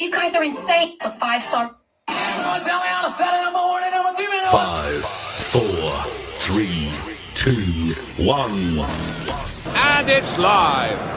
You guys are insane. It's a 5-star. 5, 4, 3, 2, 1. And it's live.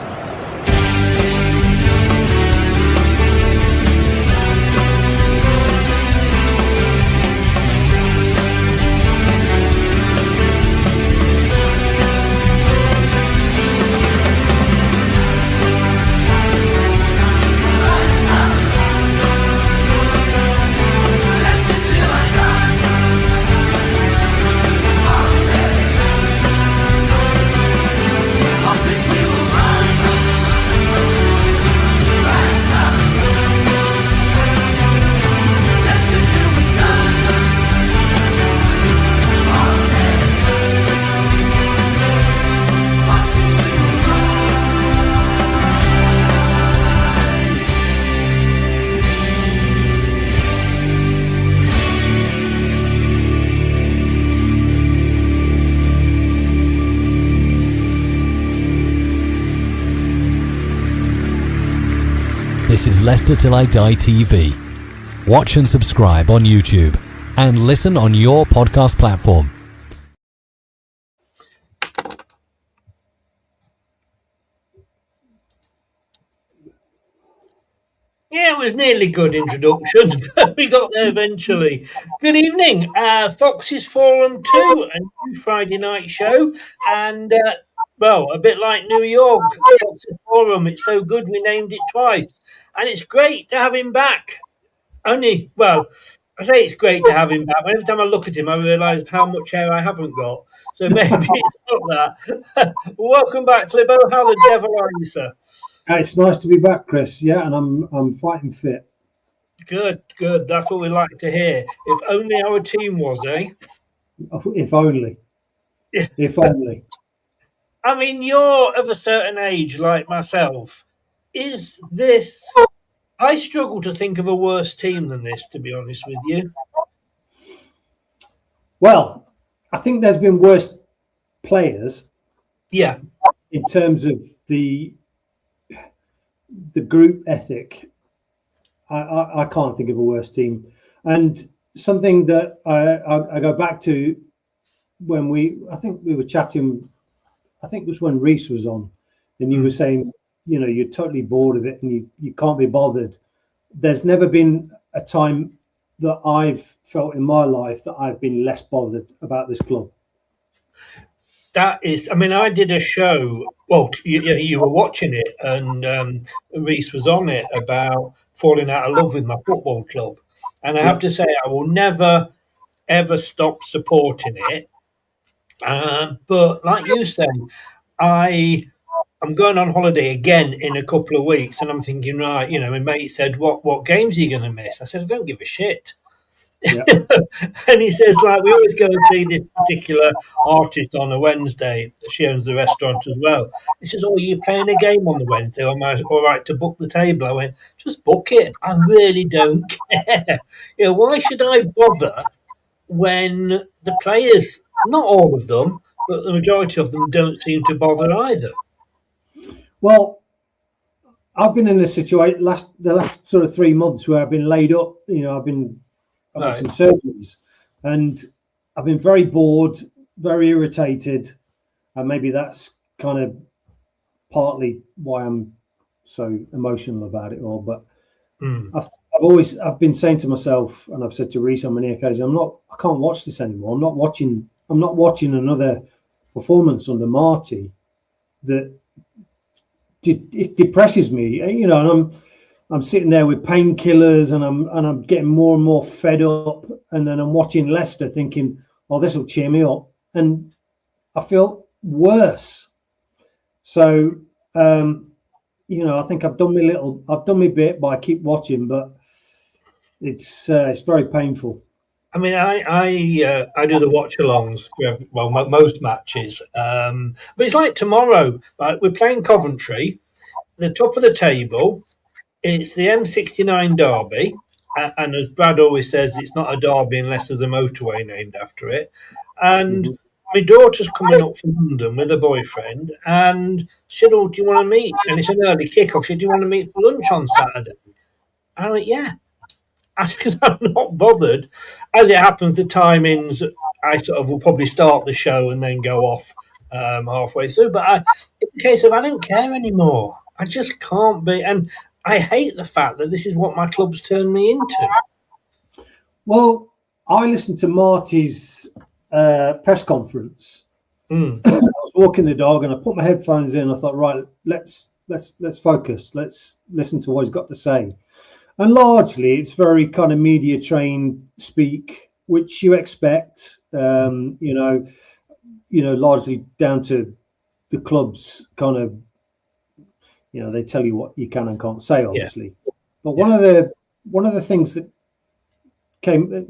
This is Leicester Till I Die TV. Watch and subscribe on YouTube and listen on your podcast platform. Yeah, it was nearly good introduction, but we got there eventually. Good evening, Fox's Forum 2, a new Friday night show, and, well, a bit like New York, Fox's Forum, it's so good we named it twice, and it's great to have him back. I say it's great to have him back, but every time I look at him, I realise how much hair I haven't got, so maybe it's not that. Welcome back, Clibbo. How the devil are you, sir? It's nice to be back, Chris. Yeah, and I'm fighting fit. Good. That's what we like to hear. If only our team was, eh? If only. If only. I mean, you're of a certain age, like myself. Is this... I struggle to think of a worse team than this, to be honest with you. Well, I think there's been worse players. Yeah. In terms of the group ethic, I can't think of a worse team. And something that I go back to when I think we were chatting, I think it was when Reese was on, and you were saying, you know, you're totally bored of it and you can't be bothered. There's never been a time that I've felt in my life that I've been less bothered about this club. That is, I mean, I did a show, well, you were watching it, and Reese was on it about falling out of love with my football club. And I have to say, I will never, ever stop supporting it. But like you say, I'm going on holiday again in a couple of weeks, and I'm thinking, right, you know, my mate said, what games are you going to miss? I said, I don't give a shit. Yeah. And he says, like, we always go and see this particular artist on a Wednesday. She owns the restaurant as well. He says, oh, are you playing a game on the Wednesday? Am I all right to book the table? I went, just book it. I really don't care. You know, why should I bother when the players, not all of them, but the majority of them don't seem to bother either? Well, I've been in a situation the last sort of 3 months where I've been laid up. You know, I've had some surgeries, and I've been very bored, very irritated, and maybe that's kind of partly why I'm so emotional about it all. But I've been saying to myself, and I've said to Reese on many occasions, I can't watch this anymore. I'm not watching another performance under Marty that it depresses me. You know, and I'm sitting there with painkillers, and I'm getting more and more fed up. And then I'm watching Leicester, thinking, "Oh, this will cheer me up," and I feel worse. So, you know, I think I've done my bit, but I keep watching, but it's very painful. I mean, I do the watch-alongs for most matches, but it's like tomorrow. Right? We're playing Coventry, the top of the table. It's the M69 derby, and as Brad always says, it's not a derby unless there's a motorway named after it. And my daughter's coming up from London with a boyfriend, and she said, "Oh, do you want to meet?" And it's an early kickoff. She said, "Do you want to meet for lunch on Saturday?" And I went, yeah, because I'm not bothered. As it happens, the timings, I sort of will probably start the show and then go off halfway through. But it's a case of I don't care anymore. I just can't be. And I hate the fact that this is what my club's turned me into. Well, I listened to Marty's press conference. I was walking the dog and I put my headphones in. I thought, right, let's focus. Let's listen to what he's got to say. And largely, it's very kind of media trained speak, which you expect. Largely down to the club's kind of, they tell you what you can and can't say, obviously. Yeah. But one of the things that came,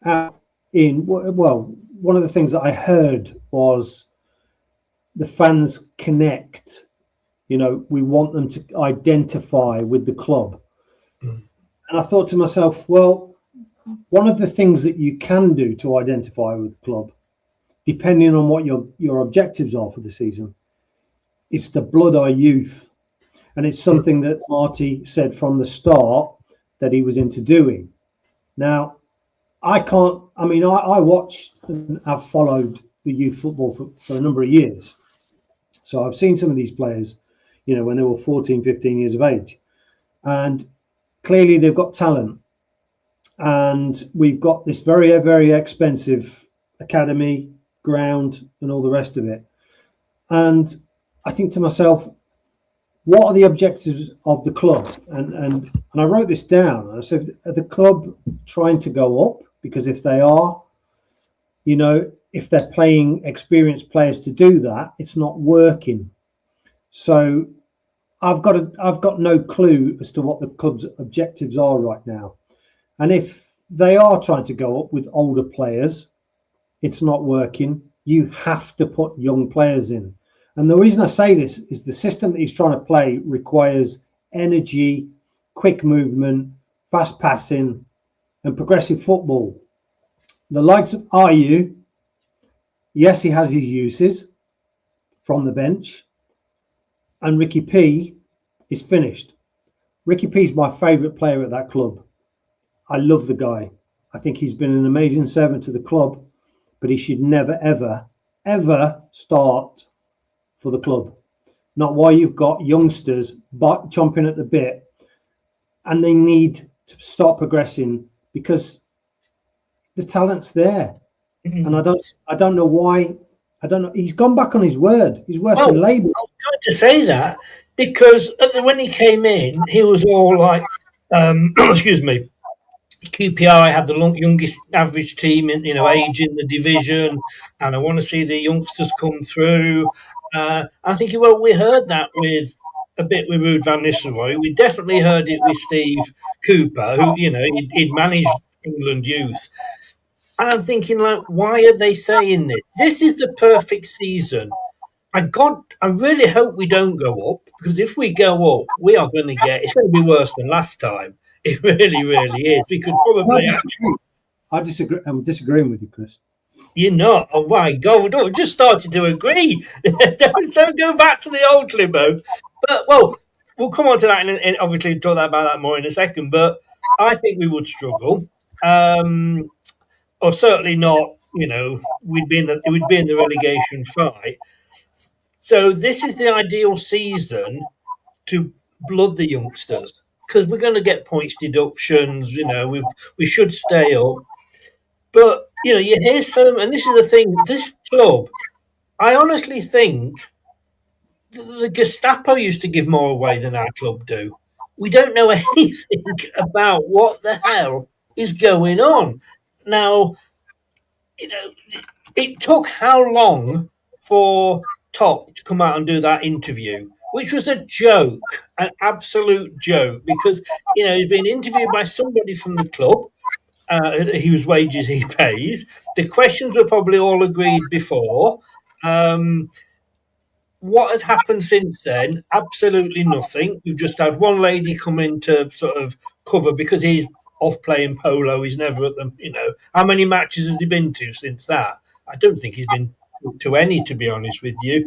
out in one of the things that I heard was the fans connect. We want them to identify with the club. And I thought to myself, well, one of the things that you can do to identify with the club, depending on what your objectives are for the season, is to blood our youth. And it's something that Marty said from the start that he was into doing. Now, I watched and I've followed the youth football for a number of years. So I've seen some of these players, when they were 14, 15 years of age. And clearly they've got talent. And we've got this very, very expensive academy, ground, and all the rest of it. And I think to myself, what are the objectives of the club? And I wrote this down. I said, are the club trying to go up? Because if they are, if they're playing experienced players to do that, it's not working. So I've got no clue as to what the club's objectives are right now. And if they are trying to go up with older players, it's not working. You have to put young players in. And the reason I say this is the system that he's trying to play requires energy, quick movement, fast passing, and progressive football. The likes of Ayew, yes, he has his uses from the bench. And Ricky P is finished. Ricky P is my favourite player at that club. I love the guy. I think he's been an amazing servant to the club, but he should never, ever, ever start for the club. Not while you've got youngsters chomping at the bit, and they need to start progressing because the talent's there. And I don't know why. I don't know. He's gone back on his word. He's worse than Labour. I was going to say that because when he came in, he was all like, excuse me, QPR had the youngest average team in age in the division, and I want to see the youngsters come through. I think we heard that with a bit with Ruud van Nistelrooy. We definitely heard it with Steve Cooper, who he'd managed England youth. And I'm thinking, why are they saying this? This is the perfect season. I really hope we don't go up, because if we go up, it's going to be worse than last time. It really, really is. We could probably. I disagree. I'm disagreeing with you, Chris. You're not. Oh my God! I just started to agree. don't go back to the old limo. But we'll come on to that and obviously talk about that more in a second. But I think we would struggle, or certainly not. We'd be in the relegation fight. So this is the ideal season to blood the youngsters, because we're going to get points deductions. We should stay up. But you hear some, and this is the thing. This club, I honestly think the Gestapo used to give more away than our club do. We don't know anything about what the hell is going on. Now, it took how long for Top to come out and do that interview, which was a joke, an absolute joke, because he's been interviewed by somebody from the club, whose wages he pays. The questions were probably all agreed before. What has happened since then? Absolutely nothing. We've just had one lady come in to sort of cover, because he's off playing polo. He's never at them. How many matches has he been to since that? I don't think he's been to any, to be honest with you.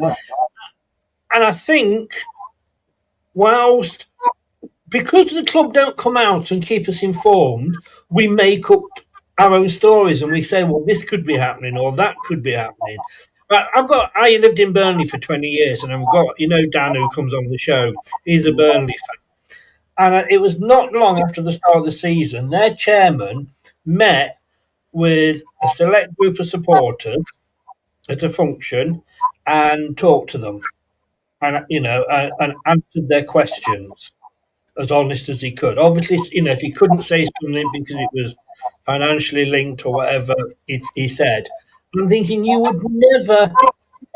And I think whilst because the club don't come out and keep us informed, we make up our own stories and we say, well, this could be happening or that could be happening. But I lived in Burnley for 20 years, and I've got, Dan, who comes on the show, he's a Burnley fan. And it was not long after the start of the season, their chairman met with a select group of supporters at a function and talked to them and, and answered their questions as honest as he could. Obviously, if he couldn't say something because it was financially linked or whatever he said, I'm thinking you would never,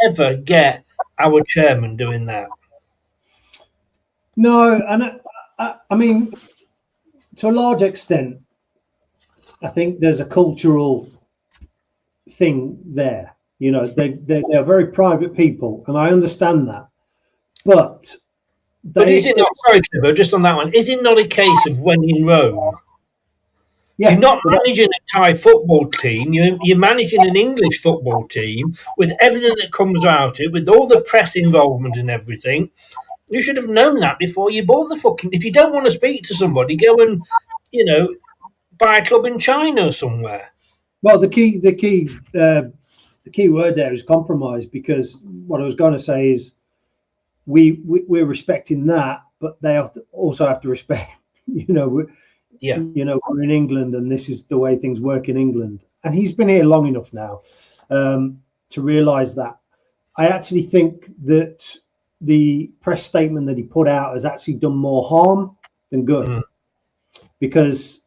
ever get our chairman doing that. No, and I mean, to a large extent, I think there's a cultural thing there. They are very private people, and I understand that. But is it not, sorry, Clipper, just on that one, is it not a case of when in Rome? Yeah, you're not managing a Thai football team, you're managing an English football team with everything that comes out it, with all the press involvement and everything. You should have known that before you bought the fucking... If you don't want to speak to somebody, go and, buy a club in China or somewhere. Well, the key word there is compromise, because what I was going to say is we're respecting that, but they also have to respect, we're in England, and this is the way things work in England. And he's been here long enough now to realise that. I actually think that the press statement that he put out has actually done more harm than good, because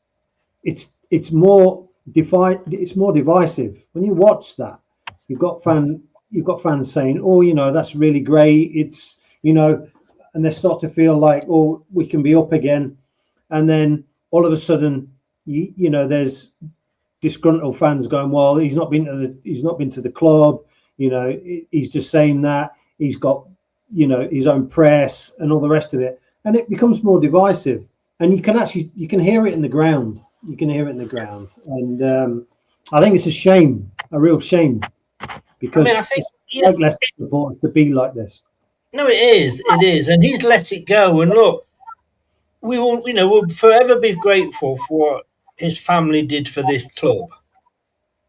it's more divisive. When you watch that, you've got fans saying, "Oh, that's really great." It's and they start to feel like, "Oh, we can be up again," and then all of a sudden, there's disgruntled fans going, "Well, he's not been to the club. He's just saying that. He's got his own press and all the rest of it," and it becomes more divisive. And you can hear it in the ground. And I think it's a shame, a real shame, because I think it's like Leicester supporters to be like this. No, it is, and he's let it go. And look, we will, we'll forever be grateful for what his family did for this club.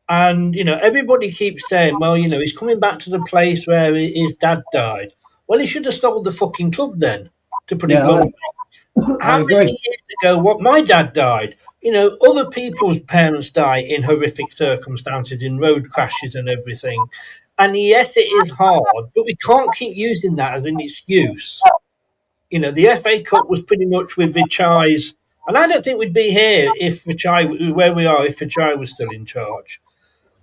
And everybody keeps saying, well, he's coming back to the place where his dad died. Well, he should have sold the fucking club then, to put it bluntly. How many years ago, what my dad died? Other people's parents die in horrific circumstances, in road crashes and everything. And yes, it is hard, but we can't keep using that as an excuse. The FA Cup was pretty much with Vichai's, and I don't think we'd be here if where we are, if Vichai was still in charge.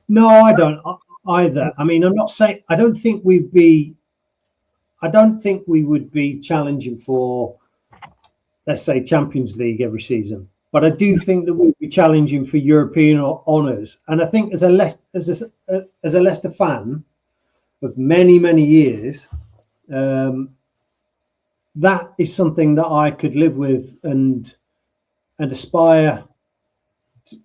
No, I don't either. I mean, I'm not saying I don't think we would be challenging for, let's say, Champions League every season. But I do think that we'd be challenging for European honours. And I think as a Leicester fan of many, many years, that is something that I could live with and aspire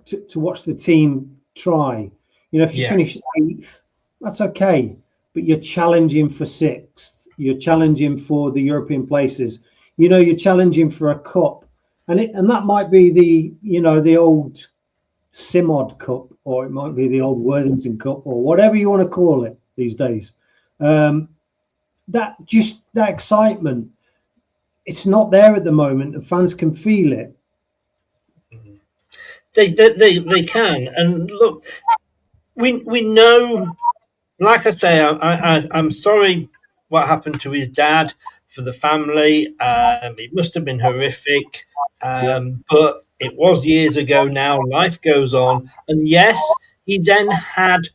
to watch the team try. If you finish 8th, that's okay. But you're challenging for 6th. You're challenging for the European places. You're challenging for a cup. And that might be the old Simod Cup, or it might be the old Worthington Cup, or whatever you want to call it these days. That excitement, it's not there at the moment, and fans can feel it. They can, and look, we know. Like I say, I'm sorry what happened to his dad, for the family. It must have been horrific. But it was years ago now. Life goes on. And yes, he then had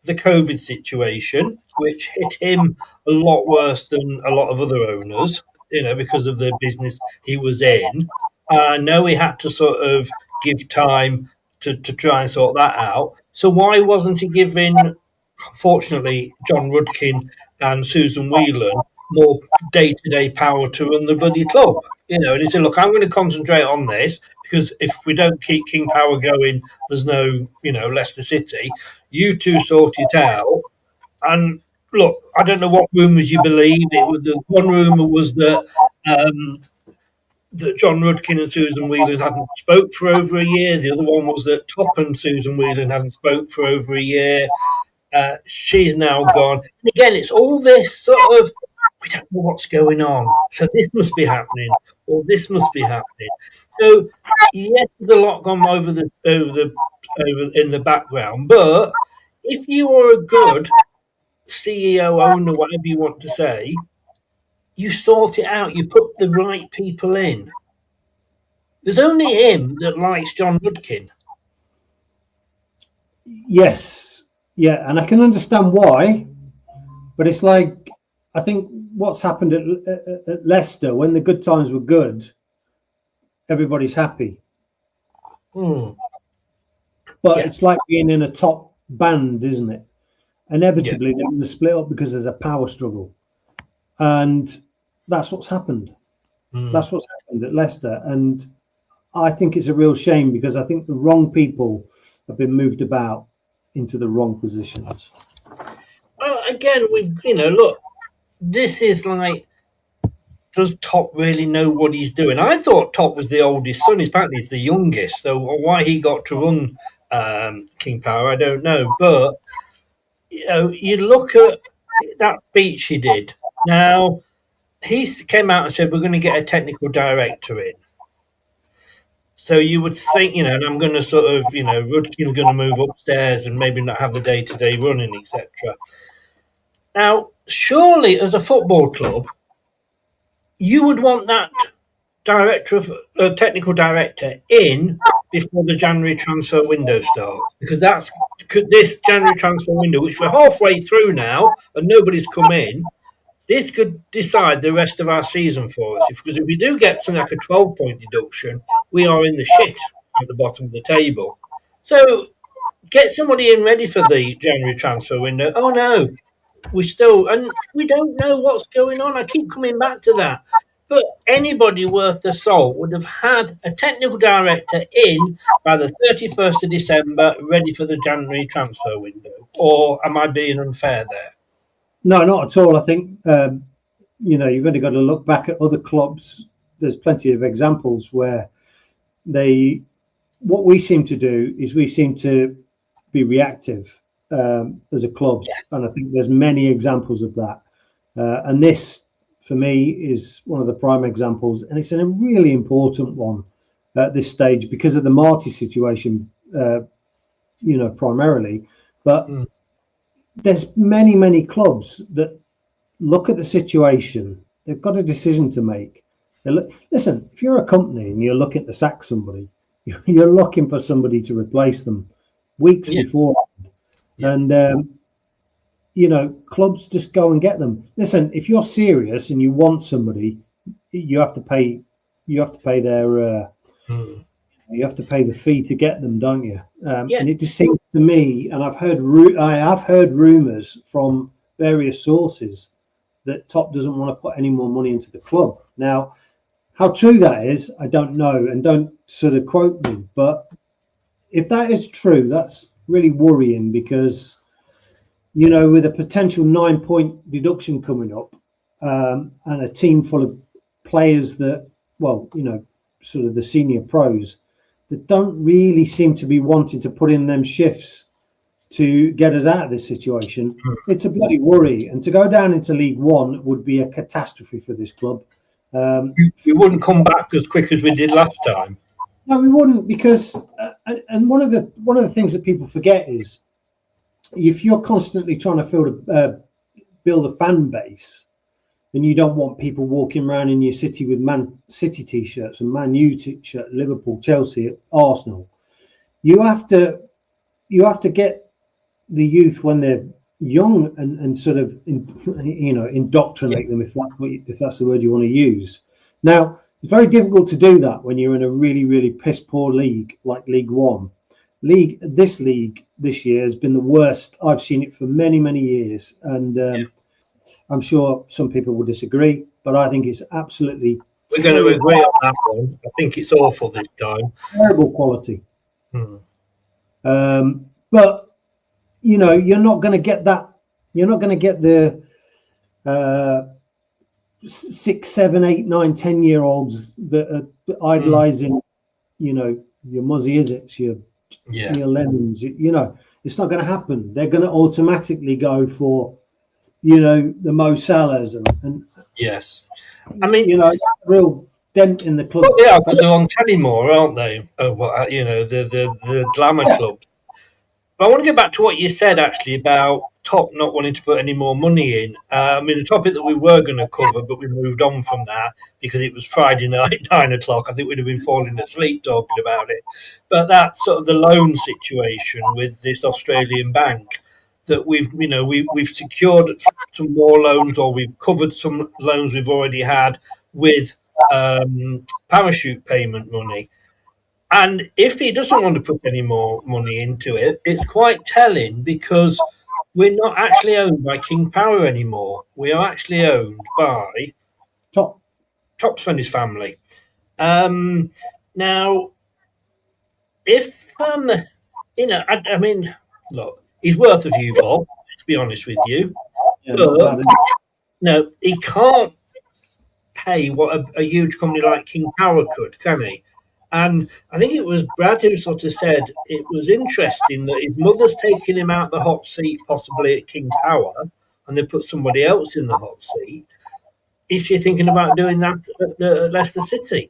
the COVID situation, which hit him a lot worse than a lot of other owners, because of the business he was in. I know he had to sort of give time to try and sort that out. So why wasn't he giving, fortunately, John Rudkin and Susan Whelan more day-to-day power to run the bloody club? And he said, look, I'm going to concentrate on this, because if we don't keep King Power going, there's no, Leicester City. You two sort it out. And look, I don't know what rumours you believe. The one rumour was that that John Rudkin and Susan Whelan hadn't spoke for over a year. The other one was that Top and Susan Whelan hadn't spoke for over a year. She's now gone. And again, it's all this sort of, we don't know what's going on. So this must be happening, or this must be happening. So yes, there's a lot gone over in the background. But if you are a good CEO, owner, whatever you want to say, you sort it out. You put the right people in. There's only him that likes John Rudkin. Yes, yeah, and I can understand why, but it's like, I think what's happened at Leicester, when the good times were good, everybody's happy. But it's like being in a top band, isn't it? Inevitably, they're going to split up because there's a power struggle. And that's what's happened. That's what's happened at Leicester. And I think it's a real shame, because I think the wrong people have been moved about into the wrong positions. Well, again, look, this is like, does Top really know what he's doing? I thought Top was the oldest son. In fact, he's the youngest. So why he got to run King Power, I don't know. But, you look at that speech he did. Now, he came out and said, we're going to get a technical director in. So you would think, and I'm going to sort of, Rudkin's going to move upstairs and maybe not have the day-to-day running, etc. Now, surely as a football club, you would want that technical director in before the January transfer window starts, because this January transfer window, which we're halfway through now and nobody's come in, this could decide the rest of our season for us. Because if we do get something like a 12-point deduction, we are in the shit at the bottom of the table. So get somebody in ready for the January transfer window. Oh no, we don't know what's going on. I keep coming back to that. But anybody worth their salt would have had a technical director in by the 31st of December, ready for the January transfer window. Or am I being unfair there? No, not at all. I think, you've only got to look back at other clubs. There's plenty of examples where what we seem to do is we seem to be reactive as a club. Yeah. And I think there's many examples of that. And this, for me, is one of the prime examples. And it's a really important one at this stage because of the Marty situation, primarily. But there's many, many clubs that look at the situation. They've got a decision to make. Listen, if you're a company and you're looking to sack somebody, you're looking for somebody to replace them weeks before. Yeah. And, clubs just go and get them. Listen, if you're serious and you want somebody, you have to pay their... You have to pay the fee to get them, don't you? And it just seems to me, and I have heard rumours from various sources that Top doesn't want to put any more money into the club. Now, how true that is, I don't know, and don't sort of quote me. But if that is true, that's really worrying because, with a potential 9-point deduction coming up and a team full of players that, sort of the senior pros, that don't really seem to be wanting to put in them shifts to get us out of this situation. It's a bloody worry. And to go down into League One would be a catastrophe for this club. We wouldn't come back as quick as we did last time. No, we wouldn't, because and one of the things that people forget is if you're constantly trying to build a fan base, and you don't want people walking around in your city with Man City T-shirts and Man U T-shirt, Liverpool, Chelsea, Arsenal. You have to get the youth when they're young and sort of indoctrinate them, if that's the word you want to use. Now, it's very difficult to do that when you're in a really, really piss poor league like League One. This league this year has been the worst I've seen it for many, many years, and. I'm sure some people will disagree, but I think it's absolutely... We're going to agree on that one. I think it's awful this time. Terrible quality. But, you're not going to get that. You're not going to get the 6, 7, 8, 9, 10-year-olds that are idolizing, you know, your Muzzy Izzets, your Lemons, you know, it's not going to happen. They're going to automatically go for, you know, the Mo Salahs and yes. I mean, you know, real dent in the club. Well, yeah, because they're on telly more, aren't they? Oh, well, you know, the glamour club. But I want to go back to what you said actually about Top not wanting to put any more money in. I mean, the topic that we were going to cover, but we moved on from that because it was Friday night, 9 o'clock. I think we'd have been falling asleep talking about it. But that's sort of the loan situation with this Australian bank that we've secured some more loans, or we've covered some loans we've already had with parachute payment money. And if he doesn't want to put any more money into it, it's quite telling because we're not actually owned by King Power anymore. We are actually owned by Top's and his family. Now, if you know, I mean, look, he's worth a few bob. To be honest with you, but no, he can't pay what a huge company like King Power could, can he? And I think it was Brad who sort of said it was interesting that his mother's taking him out the hot seat, possibly at King Power, and they put somebody else in the hot seat. Is she thinking about doing that at Leicester City?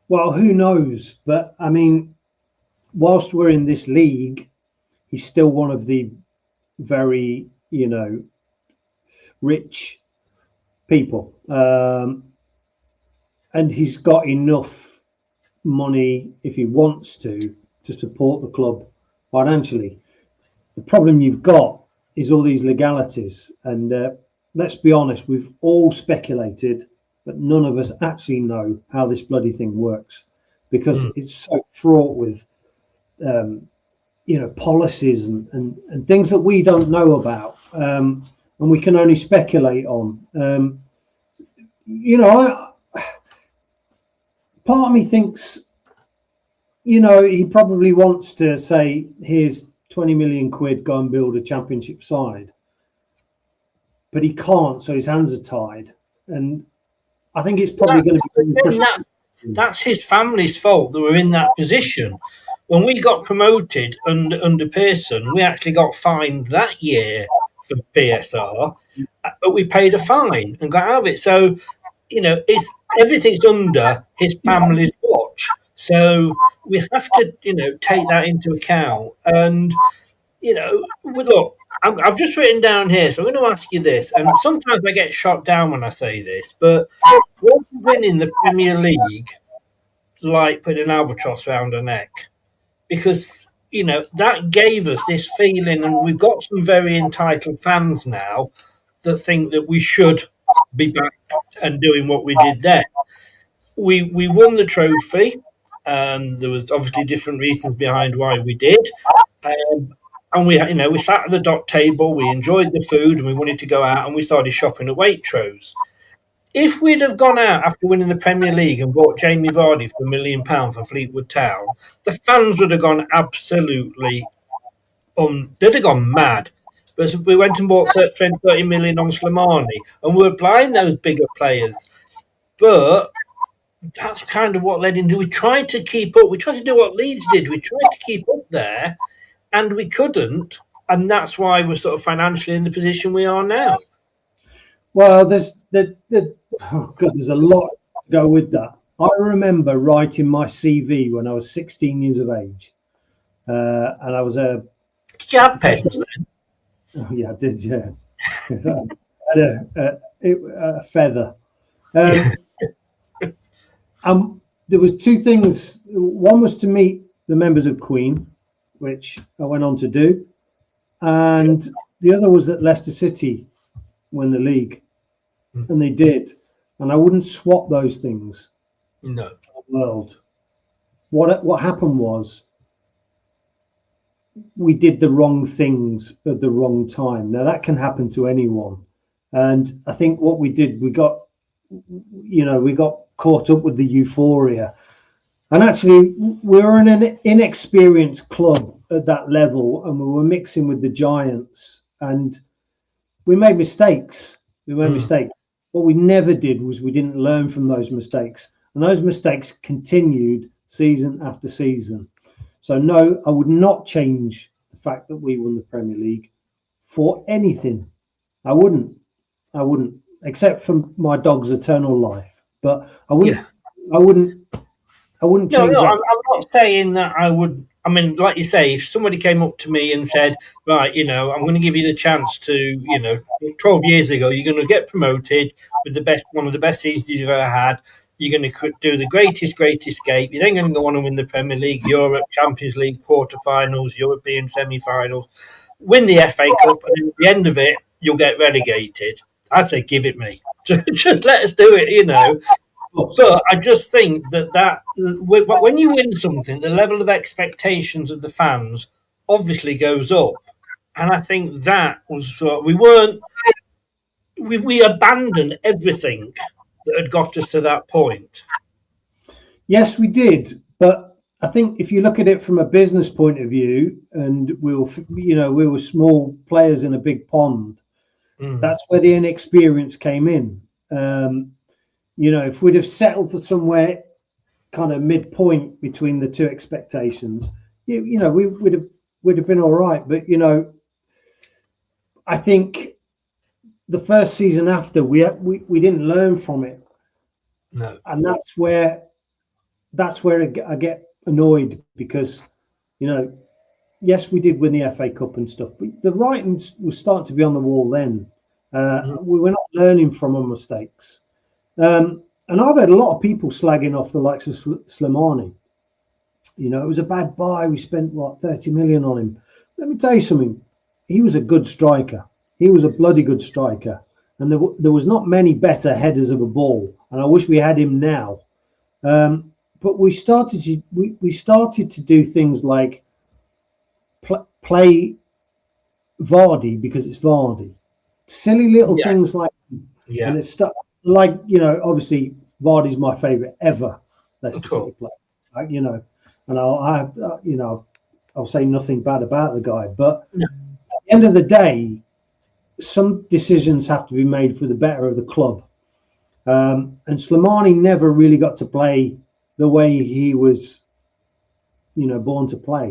Well, who knows? But I mean, whilst we're in this league, he's still one of the very, you know, rich people, and he's got enough money if he wants to support the club financially. The problem you've got is all these legalities, and let's be honest, we've all speculated, but none of us actually know how this bloody thing works because it's so fraught with you know, policies and things that we don't know about, and we can only speculate on. You know, part of me thinks, you know, he probably wants to say, here's 20 million quid, go and build a championship side. But he can't, so his hands are tied. And I think it's probably going to be... That's his family's fault that we're in that position. When we got promoted under Pearson, we actually got fined that year for PSR, but we paid a fine and got out of it. So, you know, everything's under his family's watch. So we have to, you know, take that into account. And, you know, look, I've just written down here, so I'm going to ask you this. And sometimes I get shot down when I say this, but was winning the Premier League like putting an albatross around her neck? Because, you know, that gave us this feeling, and we've got some very entitled fans now that think that we should be back and doing what we did then. We won the trophy. There was obviously different reasons behind why we did. And we sat at the dock table, we enjoyed the food, and we wanted to go out, and we started shopping at Waitrose. If we'd have gone out after winning the Premier League and bought Jamie Vardy for £1 million for Fleetwood Town, the fans would have gone absolutely they'd have gone mad. But we went and bought 30 million on Slimani, and we were blind those bigger players. But that's kind of what led into. We tried to keep up. We tried to do what Leeds did. We tried to keep up there, and we couldn't. And that's why we're sort of financially in the position we are now. Well, there's a lot to go with that. I remember writing my CV when I was 16 years of age, and I was a. Did you have pens then? Oh, yeah, I did. Yeah, I had a feather. There was two things. One was to meet the members of Queen, which I went on to do, and the other was at Leicester City win the league, and they did. And I wouldn't swap those things. No. For the world. What happened was we did the wrong things at the wrong time. Now that can happen to anyone, and I think what we did, we got caught up with the euphoria, and actually we were in an inexperienced club at that level, and we were mixing with the giants, and we made mistakes. But what we never did was we didn't learn from those mistakes. And those mistakes continued season after season. So no, I would not change the fact that we won the Premier League for anything. I wouldn't, except for my dog's eternal life. But I wouldn't change No, that. I'm not saying that I would. I mean, like you say, if somebody came up to me and said, right, I'm going to give you the chance to, 12 years ago, you're going to get promoted with one of the best seasons you've ever had. You're going to do the great escape. You're then going to go on and win the Premier League, Europe, Champions League, quarterfinals, European semi-finals, win the FA Cup, and then at the end of it, you'll get relegated. I'd say give it me. Just let us do it, But I just think that when you win something, the level of expectations of the fans obviously goes up. And I think that was we abandoned everything that had got us to that point. Yes, we did. But I think if you look at it from a business point of view, and we were small players in a big pond, that's where the inexperience came in. If we'd have settled for somewhere kind of midpoint between the two expectations, we would have been all right. But I think the first season after we didn't learn from it. No, and that's where I get annoyed because yes, we did win the FA Cup and stuff, but the writing was starting to be on the wall then. We were not learning from our mistakes. And I've had a lot of people slagging off the likes of Slimani. It was a bad buy. We spent 30 million on him. Let me tell you something. He was a good striker. He was a bloody good striker. And there was not many better headers of a ball. And I wish we had him now. But we started to do things like play Vardy because it's Vardy. Silly little things like that. Yeah. And it's stuff like, obviously Vardy's my favourite ever Leicester City player. And I'll say nothing bad about the guy. But at the end of the day, some decisions have to be made for the better of the club. And Slimani never really got to play the way he was, born to play.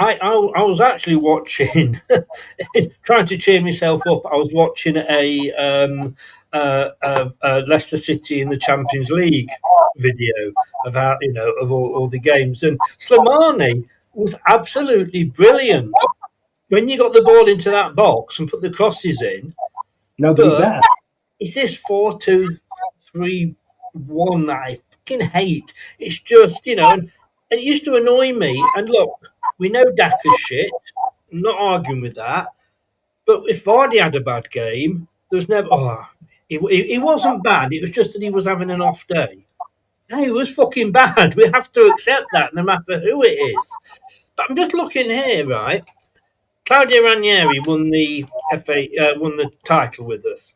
I was actually watching, trying to cheer myself up. I was watching a Leicester City in the Champions League video of how of all the games, and Slimani was absolutely brilliant when you got the ball into that box and put the crosses in. Nobody better. It's this 4-2-3-1 that I fucking hate. It's just and it used to annoy me. And look, we know Daka's shit. I'm not arguing with that. But if Vardy had a bad game, there was never. He wasn't bad. It was just that he was having an off day. No, he was fucking bad. We have to accept that, no matter who it is. But I'm just looking here, right? Claudio Ranieri won the title with us.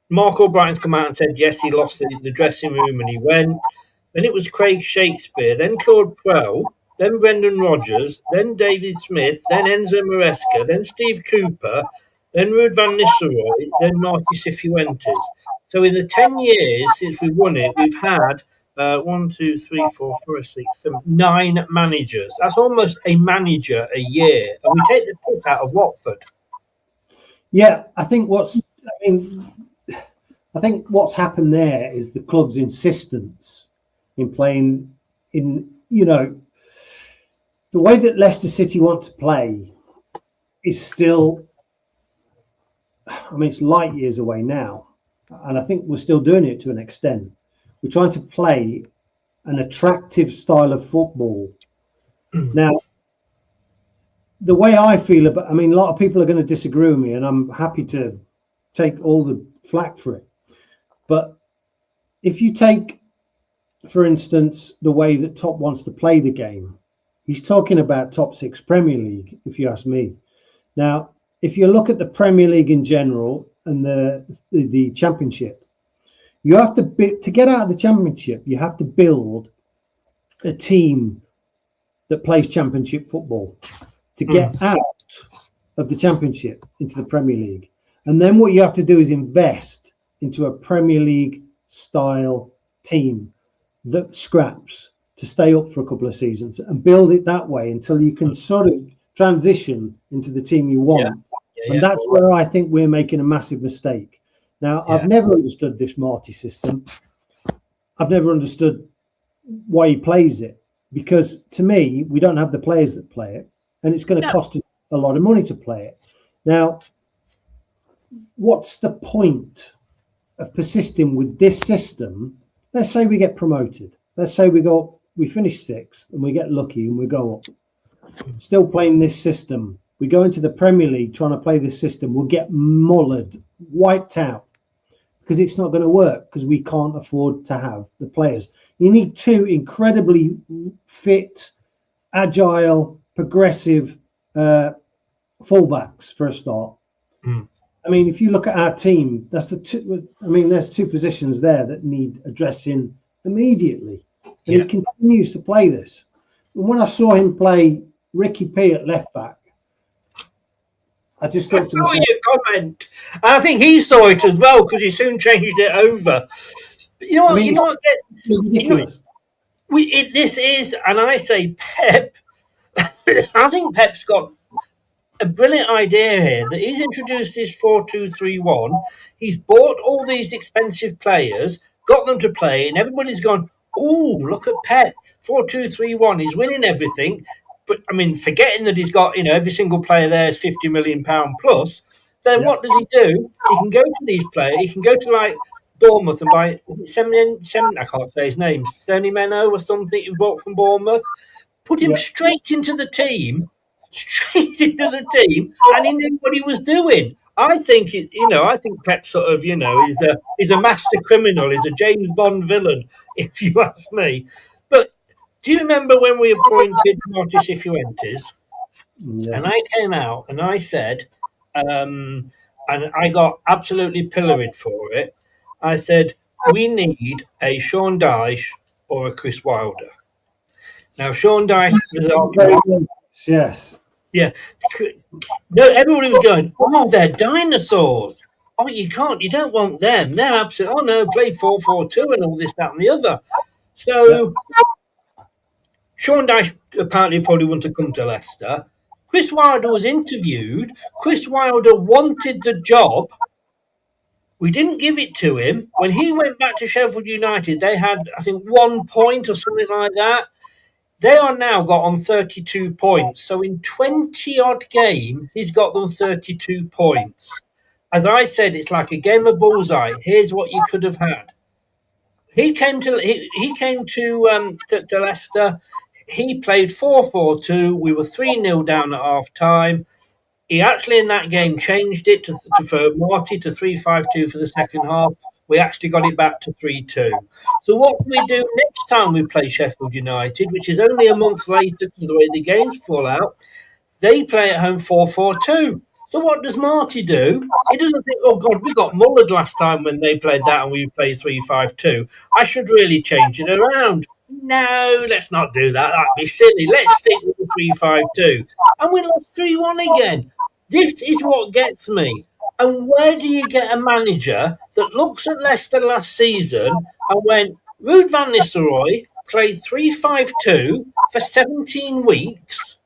Mark O'Brien's come out and said yes, he lost the dressing room and he went. Then it was Craig Shakespeare, then Claude Pro, then Brendan Rodgers, then David Smith, then Enzo Maresca, then Steve Cooper, then Ruud van Nistelrooy, then Marty Cifuentes. So in the 10 years since we won it, we've had 1, 2, 3, 4, 5, 6, 7, 9 managers. That's almost a manager a year. And we take the piss out of Watford. Yeah, I think what's happened there is the club's insistence in playing in, the way that Leicester City want to play is still, it's light years away now. And I think we're still doing it to an extent. We're trying to play an attractive style of football. Now, the way I feel about, a lot of people are going to disagree with me, and I'm happy to take all the flack for it. But if you take, for instance, the way that Top wants to play the game, he's talking about top 6 Premier League, if you ask me. Now, if you look at the Premier League in general and the Championship, you have to get out of the Championship, you have to build a team that plays Championship football to get out of the Championship into the Premier League. And then what you have to do is invest into a Premier League style team that scraps to stay up for a couple of seasons and build it that way until you can sort of transition into the team you want. And that's where I think we're making a massive mistake. Now, I've never understood this Marty system. I've never understood why he plays it, because to me, we don't have the players that play it, and it's going to cost us a lot of money to play it. Now, what's the point of persisting with this system? Let's say we get promoted. Let's say we finish sixth and we get lucky and we go up. Still playing this system. We go into the Premier League trying to play this system. We'll get mullered, wiped out, because it's not going to work, because we can't afford to have the players. You need two incredibly fit, agile, progressive fullbacks for a start. I mean, if you look at our team, there's two positions there that need addressing immediately. And he continues to play this. And when I saw him play Ricky P at left back, I just thought to myself, your comment. I think he saw it as well, because he soon changed it over. But you know what? ridiculous. This is, and I say Pep. I think Pep's got a brilliant idea here, that he's introduced this 4-2-3-1. He's bought all these expensive players, got them to play, and everybody's gone, oh, look at Pep, 4-2-3-1. He's winning everything. But, I mean, forgetting that he's got, every single player there is £50 million plus, then what does he do? He can go to these players. He can go to, like, Bournemouth and buy I can't say his name, Senimeno or something he bought from Bournemouth. Put him straight into the team, and he knew what he was doing. I think, I think Pep sort of, is a master criminal, is a James Bond villain, if you ask me. But do you remember when we appointed Marty Cifuentes? And I came out and I said, and I got absolutely pilloried for it. I said, we need a Sean Dyche or a Chris Wilder. Now, Sean Dyche was yes. Yeah. No, everybody was going, oh, they're dinosaurs. Oh, you don't want them. They're absolutely, oh, no, play 4-4-2 and all this, that, and the other. So, Sean Dyche apparently probably wouldn't have come to Leicester. Chris Wilder was interviewed. Chris Wilder wanted the job. We didn't give it to him. When he went back to Sheffield United, they had, I think, 1 point or something like that. They are now got on 32 points. So in 20-odd games, he's got them 32 points. As I said, it's like a game of bullseye. Here's what you could have had. He came to Leicester. He played 4-4-2. We were 3-0 down at half time. He actually in that game changed it for Marty to 3-5-2 for the second half. We actually got it back to 3-2. So what can we do next time we play Sheffield United, which is only a month later because of the way the games fall out? They play at home 4-4-2. So what does Marty do? He doesn't think, oh, God, we got mullered last time when they played that and we played 3-5-2. I should really change it around. No, let's not do that. That'd be silly. Let's stick with the 3-5-2. And we lost 3-1 again. This is what gets me. And where do you get a manager that looks at Leicester last season and went, Ruud van Nistelrooy played 3-5-2 for 17 weeks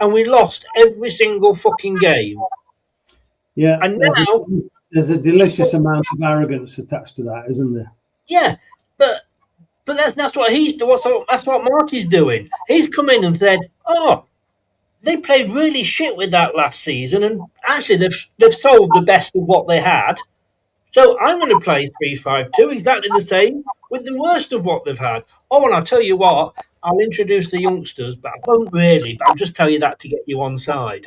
and we lost every single fucking game? Yeah, and now there's a delicious amount of arrogance attached to that, isn't there? Yeah, but that's what that's what Marty's doing. He's come in and said, "Oh, they played really shit with that last season, and actually they've sold the best of what they had. So I'm going to play 3-5-2 exactly the same with the worst of what they've had. Oh, and I'll tell you what, I'll introduce the youngsters, but I won't really. But I'll just tell you that to get you on side."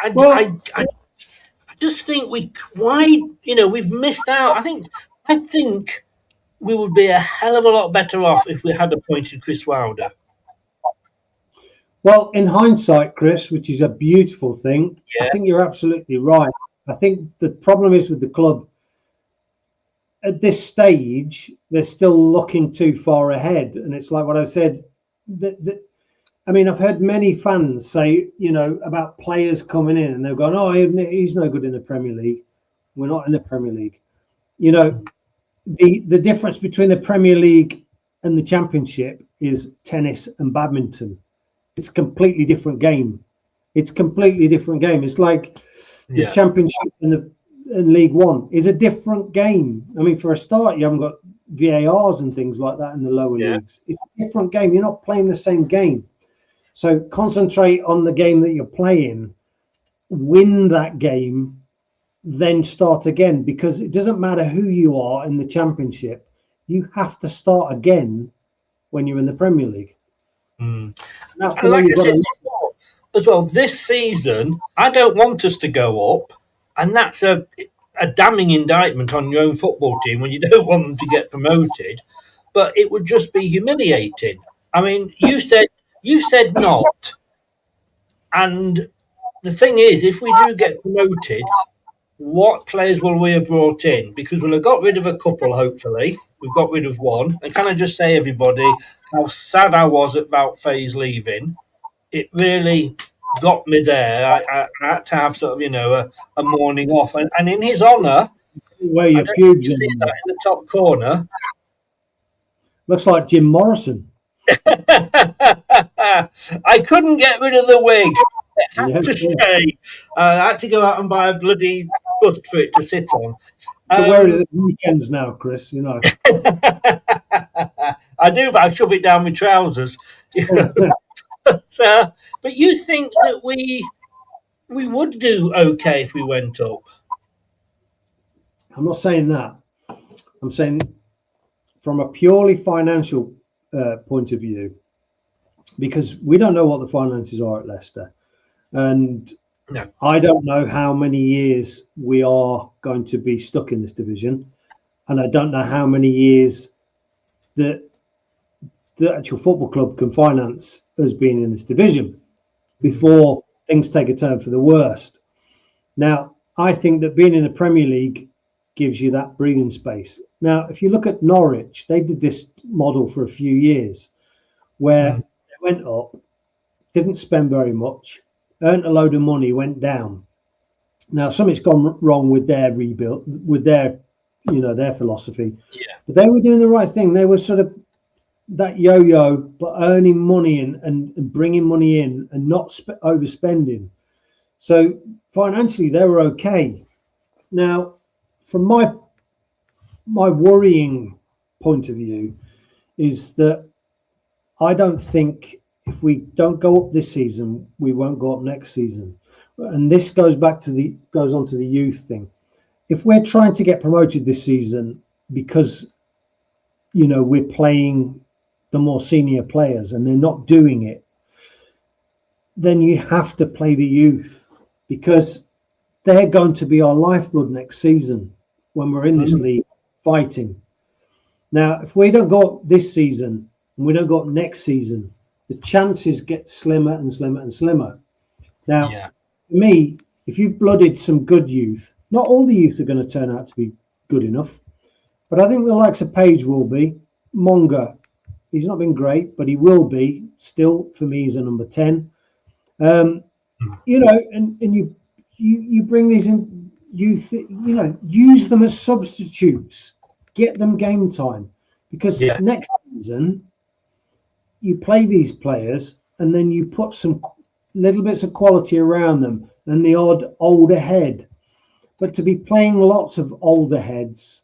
I just think we've missed out. I think we would be a hell of a lot better off if we had appointed Chris Wilder. Well, in hindsight, Chris, which is a beautiful thing, I think you're absolutely right. I think the problem is with the club, at this stage, they're still looking too far ahead. And it's like what I said, I mean, I've heard many fans say, about players coming in and they've gone, oh, he's no good in the Premier League. We're not in the Premier League. The difference between the Premier League and the Championship is tennis and badminton. It's a completely different game. It's like the Championship and League One is a different game. I mean, for a start, you haven't got VARs and things like that in the lower leagues. It's a different game. You're not playing the same game. So concentrate on the game that you're playing, win that game, then start again, because it doesn't matter who you are in the Championship. You have to start again when you're in the Premier League. That's the way you've got to as well. This season, I don't want us to go up, and that's a damning indictment on your own football team when you don't want them to get promoted. But it would just be humiliating. I mean, you said not, and the thing is, if we do get promoted, what players will we have brought in? Because we'll have got rid of a couple, hopefully. We've got rid of one. And can I just say, everybody, how sad I was at Wout Faes leaving. It really got me there. I had to have sort of, a morning off. And in his honour, where your pubes you see that in the top corner. Looks like Jim Morrison. I couldn't get rid of the wig. It had to stay. I had to go out and buy a bloody bust for it to sit on. You wear it at the weekends now, Chris, I do, but I shove it down my trousers. But you think that we would do okay if we went up? I'm not saying that. I'm saying from a purely financial point of view, because we don't know what the finances are at Leicester. And no. I don't know how many years we are going to be stuck in this division. And I don't know how many years that the actual football club can finance us being in this division before things take a turn for the worst. Now, I think that being in the Premier League gives you that breathing space. Now, if you look at Norwich, they did this model for a few years where they went up, didn't spend very much, earned a load of money, went down. Now, something's gone wrong with their rebuild, with their philosophy. Yeah. But they were doing the right thing. They were sort of that yo-yo, but earning money and bringing money in and not overspending. So financially, they were okay. Now, from my worrying point of view, is that I don't think if we don't go up this season, we won't go up next season. And this goes on to the youth thing. If we're trying to get promoted this season because, we're playing the more senior players and they're not doing it, then you have to play the youth, because they're going to be our lifeblood next season when we're in this league fighting. Now, if we don't go up this season and we don't go up next season, the chances get slimmer and slimmer and slimmer. Now, for me, if you've blooded some good youth, not all the youth are going to turn out to be good enough, but I think the likes of Page will be. Monga, he's not been great, but he will be. Still, for me, he's a number 10. And you bring these in youth, use them as substitutes, get them game time, because next season you play these players and then you put some little bits of quality around them and the odd older head. But to be playing lots of older heads,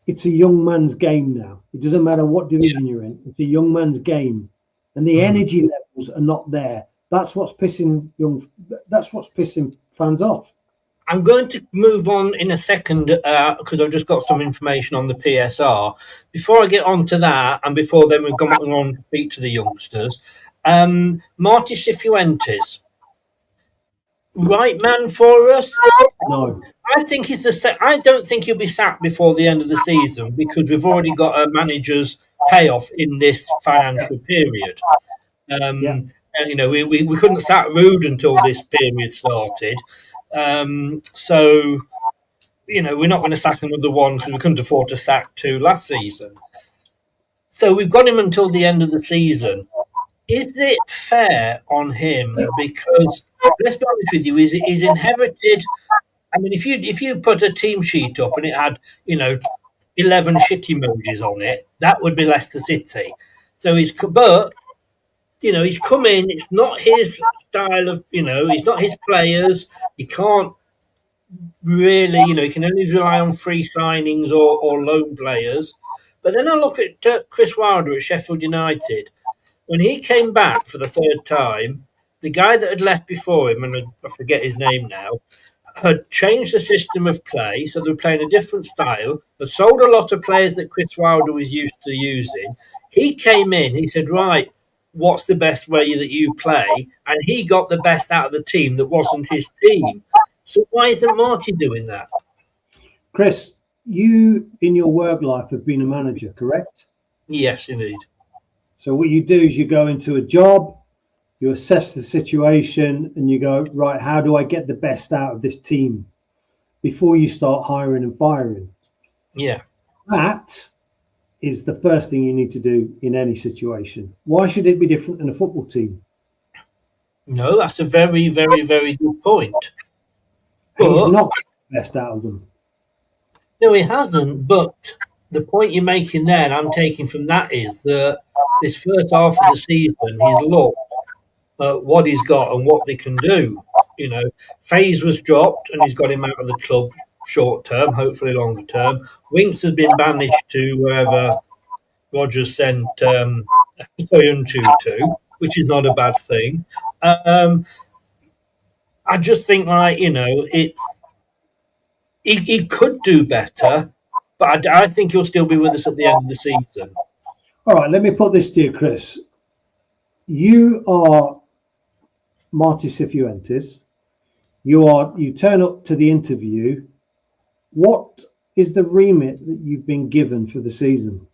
it's a young man's game now. It doesn't matter what division you're in. It's a young man's game, and the energy levels are not there. That's what's pissing fans off. I'm going to move on in a second because I've just got some information on the PSR. Before I get on to that, and before then we've gone on to speak to the youngsters, Marty Cifuentes, right man for us? No. I think he's I don't think he'll be sacked before the end of the season, because we've already got a manager's payoff in this financial period. We couldn't sack Rude until this period started. So, we're not going to sack another one because we couldn't afford to sack two last season. So we've got him until the end of the season. is it fair on him? Because let's be honest with you, he's inherited. I mean, if you put a team sheet up and it had 11 shit emojis on it, that would be Leicester City. So he's come in. It's not his style of It's not his players. He can't really he can only rely on free signings or loan players. But then I look at Chris Wilder at Sheffield United. When he came back for the third time, the guy that had left before him, and I forget his name now, had changed the system of play, so they were playing a different style, had sold a lot of players that Chris Wilder was used to using. He came in, he said, right, what's the best way that you play? And he got the best out of the team that wasn't his team. So why isn't Marty doing that? Chris, you in your work life have been a manager, correct? Yes, indeed. So what you do is you go into a job, you assess the situation, and you go, right, how do I get the best out of this team before you start hiring and firing? Yeah. That is the first thing you need to do in any situation. Why should it be different in a football team? No, that's a very, very, very good point. He's not getting the best out of them. No, he hasn't. But the point you're making there, and I'm taking from that, is that this first half of the season, he's looked at what he's got and what they can do. Faze was dropped, and he's got him out of the club short term, hopefully longer term. Winks has been banished to wherever Rogers sent Soyuncu to, which is not a bad thing. I just think, he could do better, but I think he'll still be with us at the end of the season. All right, let me put this to you, Chris. You are Marty Cifuentes. You turn up to the interview. What is the remit that you've been given for the season?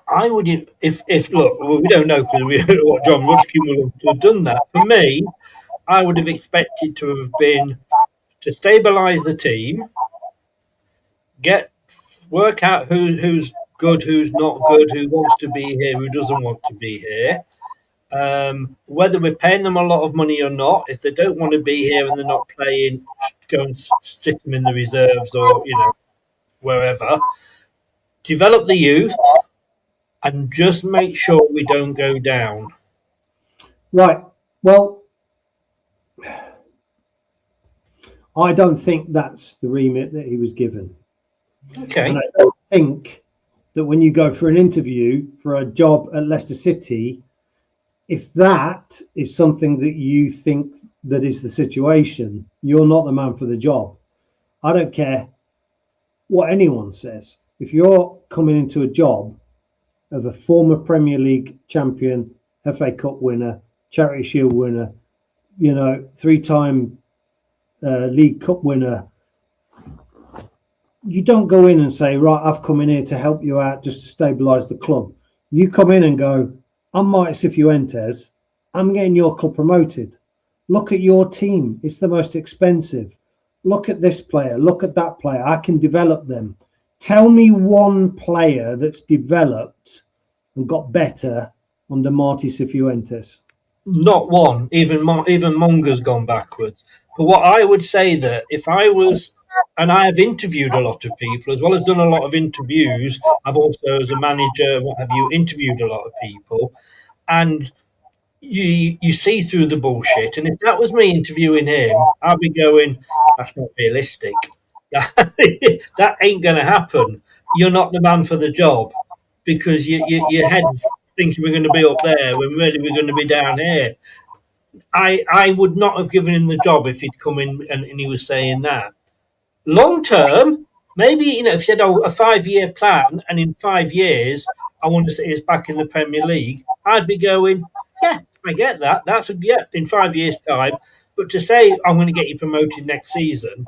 I would, if look, well, we don't know because we don't know what John Rudkin will have done that. For me, I would have expected to have been to stabilise the team, work out who's good, who's not good, who wants to be here, who doesn't want to be here. Whether we're paying them a lot of money or not, if they don't want to be here and they're not playing, go and sit them in the reserves or wherever. Develop the youth and just make sure we don't go down. Right. Well, I don't think that's the remit that he was given. Okay. And I don't think that when you go for an interview for a job at Leicester City, if that is something that you think that is the situation, you're not the man for the job. I don't care what anyone says. If you're coming into a job of a former Premier League champion, FA Cup winner, Charity Shield winner, 3-time League Cup winner, you don't go in and say, right, I've come in here to help you out just to stabilise the club. You come in and go, I'm Marty Cifuentes. I'm getting your club promoted. Look at your team. It's the most expensive. Look at this player. Look at that player. I can develop them. Tell me one player that's developed and got better under Marty Cifuentes. Not one. Even Munger's gone backwards. But what I would say that if I was, and I have interviewed a lot of people, as well as done a lot of interviews, I've also, as a manager, what have you, interviewed a lot of people, and you see through the bullshit. And if that was me interviewing him, I'd be going, that's not realistic. That ain't going to happen. You're not the man for the job because your head's thinking we're going to be up there when really we're going to be down here. I would not have given him the job if he'd come in and he was saying that. Long term, maybe, if he said, a 5-year plan, and in 5 years, I want to see us back in the Premier League, I'd be going, yeah, I get that. In 5 years' time. But to say, I'm going to get you promoted next season,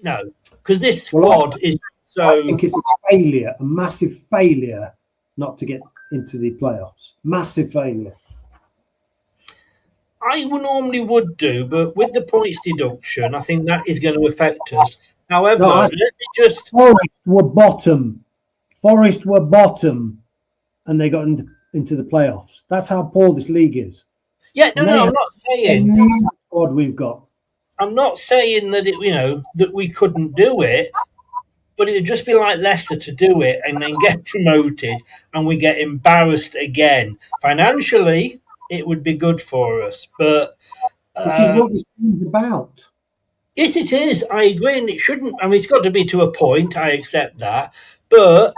no. Because this squad is so... I think it's a failure, a massive failure not to get into the playoffs. Massive failure. I normally would do, but with the points deduction, I think that is going to affect us. However, let me just... Forest were bottom. and they got into the playoffs. That's how poor this league is. Yeah, no, I'm not saying the squad we've got. I'm not saying that that we couldn't do it, but it would just be like Leicester to do it and then get promoted, and we get embarrassed again. Financially, it would be good for us, but which is what this team's about. Yes, it is. I agree, and it shouldn't. I mean, it's got to be to a point. I accept that, but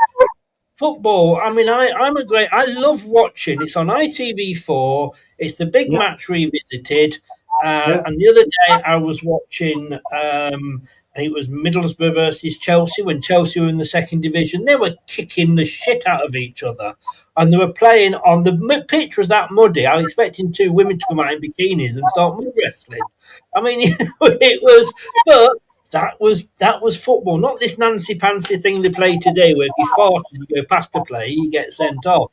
football. I mean, I love watching. It's on ITV4. It's the big match revisited. And the other day I was watching. I think it was Middlesbrough versus Chelsea when Chelsea were in the second division. They were kicking the shit out of each other, and they were playing on the pitch was that muddy. I was expecting two women to come out in bikinis and start mud wrestling. I mean, it was, but that was football, not this Nancy Pancy thing they play today, where if you fart and you go past the play, you get sent off.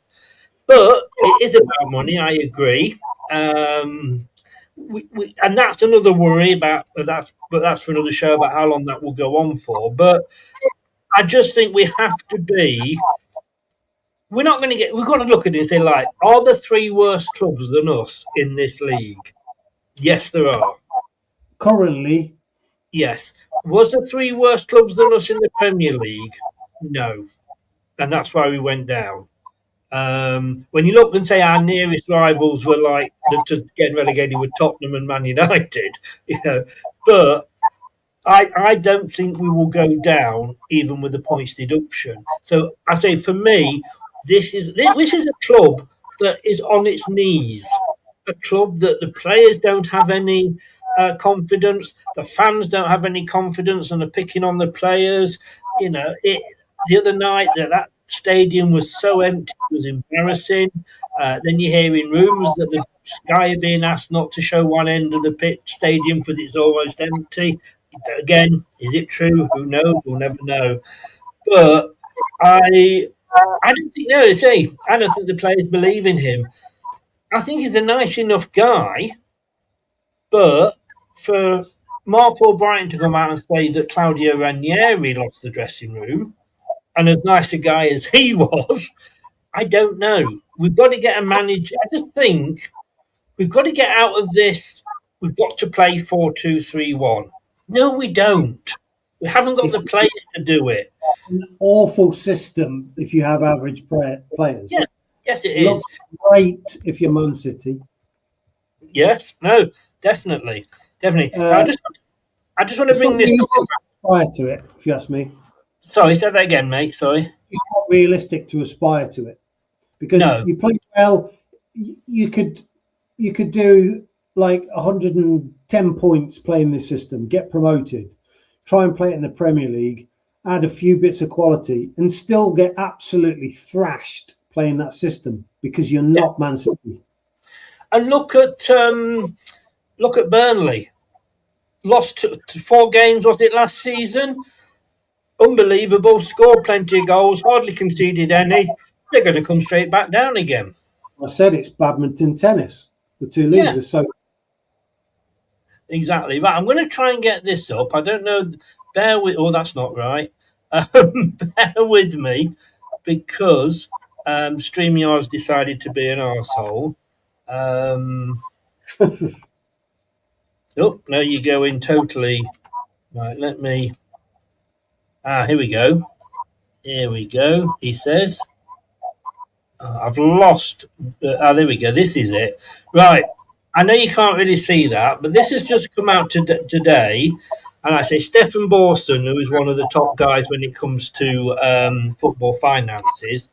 But it is about money. I agree. And that's another worry about that, but that's for another show about how long that will go on for. But I just think we have to be. We're not going to get. We've got to look at it and say, like, are there three worse clubs than us in this league? Yes, there are. Currently, yes. Was there three worse clubs than us in the Premier League? No, and that's why we went down. When you look and say our nearest rivals were like to getting relegated with Tottenham and Man United, but I don't think we will go down even with the points deduction. So I say for me, this is a club that is on its knees, a club that the players don't have any confidence, the fans don't have any confidence, and are picking on the players. The other night that stadium was so empty, it was embarrassing. Then you're hearing rumours that the Sky are being asked not to show one end of the stadium because it's almost empty. Again, is it true? Who knows? We'll never know. But I don't think I don't think the players believe in him. I think he's a nice enough guy, but for Mark Albrighton to come out and say that Claudio Ranieri lost the dressing room, and as nice a guy as he was, I don't know. We've got to get a manager. I just think we've got to get out of this. We've got to play 4-2-3-1. No, we don't. We haven't got the players to do it. An awful system if you have average players. Yeah. Yes, it looks is. Great if you're Man City. Yes. No. Definitely. I just want to bring this up. Aspire to it, if you ask me. Sorry, say that again, mate. Sorry. It's not realistic to aspire to it because you play well. You could do like 110 points playing this system, get promoted, try and play it in the Premier League, add a few bits of quality, and still get absolutely thrashed playing that system because you're not Man City. And look at Burnley. Lost to 4 games, was it last season? Unbelievable. Scored plenty of goals, hardly conceded any. They're going to come straight back down again. I said it's badminton tennis. The two leagues are so. Exactly right. I'm going to try and get this up. I don't know. Bear with. Oh, that's not right. Bear with me because StreamYard's decided to be an arsehole. Oh, no, you're going totally. Right, let me. Here we go. He says, I've lost. There we go. This is it. Right. I know you can't really see that, but this has just come out today. And I say Stefan Borson, who is one of the top guys when it comes to football finances,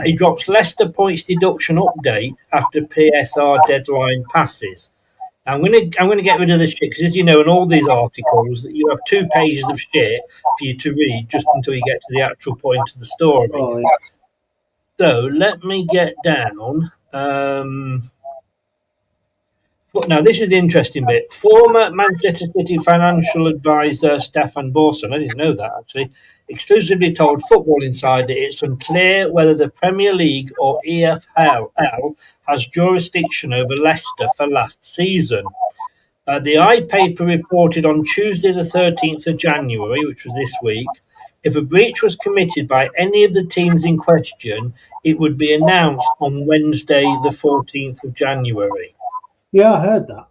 he drops Leicester points deduction update after PSR deadline passes. I'm going to get rid of the shit because, as you know, in all these articles, that you have 2 pages of shit for you to read just until you get to the actual point of the story. Oh, yeah. So let me get down. Now, this is the interesting bit. Former Manchester City financial advisor Stefan Borson, I didn't know that actually, exclusively told Football Insider it's unclear whether the Premier League or EFL has jurisdiction over Leicester for last season. The iPaper reported on Tuesday the 13th of January, which was this week, If a breach was committed by any of the teams in question, it would be announced on Wednesday, the 14th of January. Yeah, I heard that.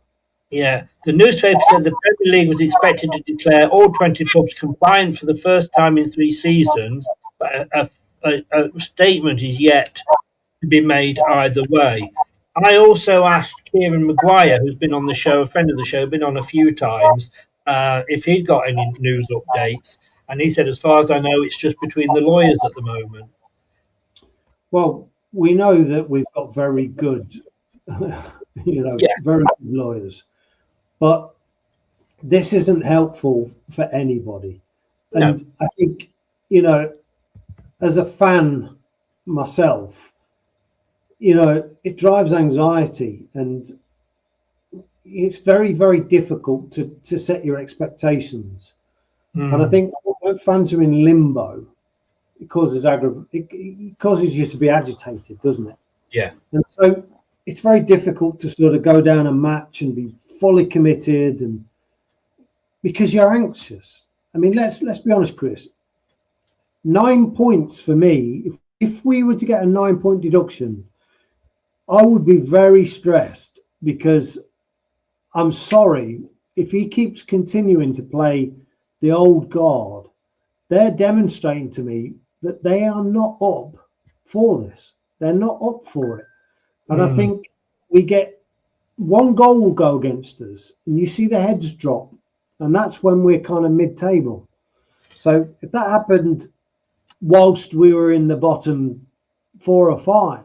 Yeah, the newspaper said the Premier League was expected to declare all 20 clubs compliant for the first time in 3 seasons, but a statement is yet to be made either way. I also asked Kieran Maguire, who's been on the show, a friend of the show, been on a few times, if he'd got any news updates, and he said, as far as I know, it's just between the lawyers at the moment. Well, we know that we've got very good, very good lawyers. But this isn't helpful for anybody. And no. I think, as a fan myself, it drives anxiety, and it's very, very difficult to set your expectations. And I think when fans are in limbo, it causes you to be agitated, doesn't it? Yeah. And so it's very difficult to sort of go down a match and be fully committed, and because you're anxious. I mean, let's be honest, Chris. 9 points for me. If we were to get a 9-point deduction, I would be very stressed, because I'm sorry, if he keeps continuing to play the old guard, they're demonstrating to me that they are not up for this. They're not up for it. And I think we get one goal will go against us, and you see the heads drop, and that's when we're kind of mid-table. So if that happened whilst we were in the bottom 4 or 5,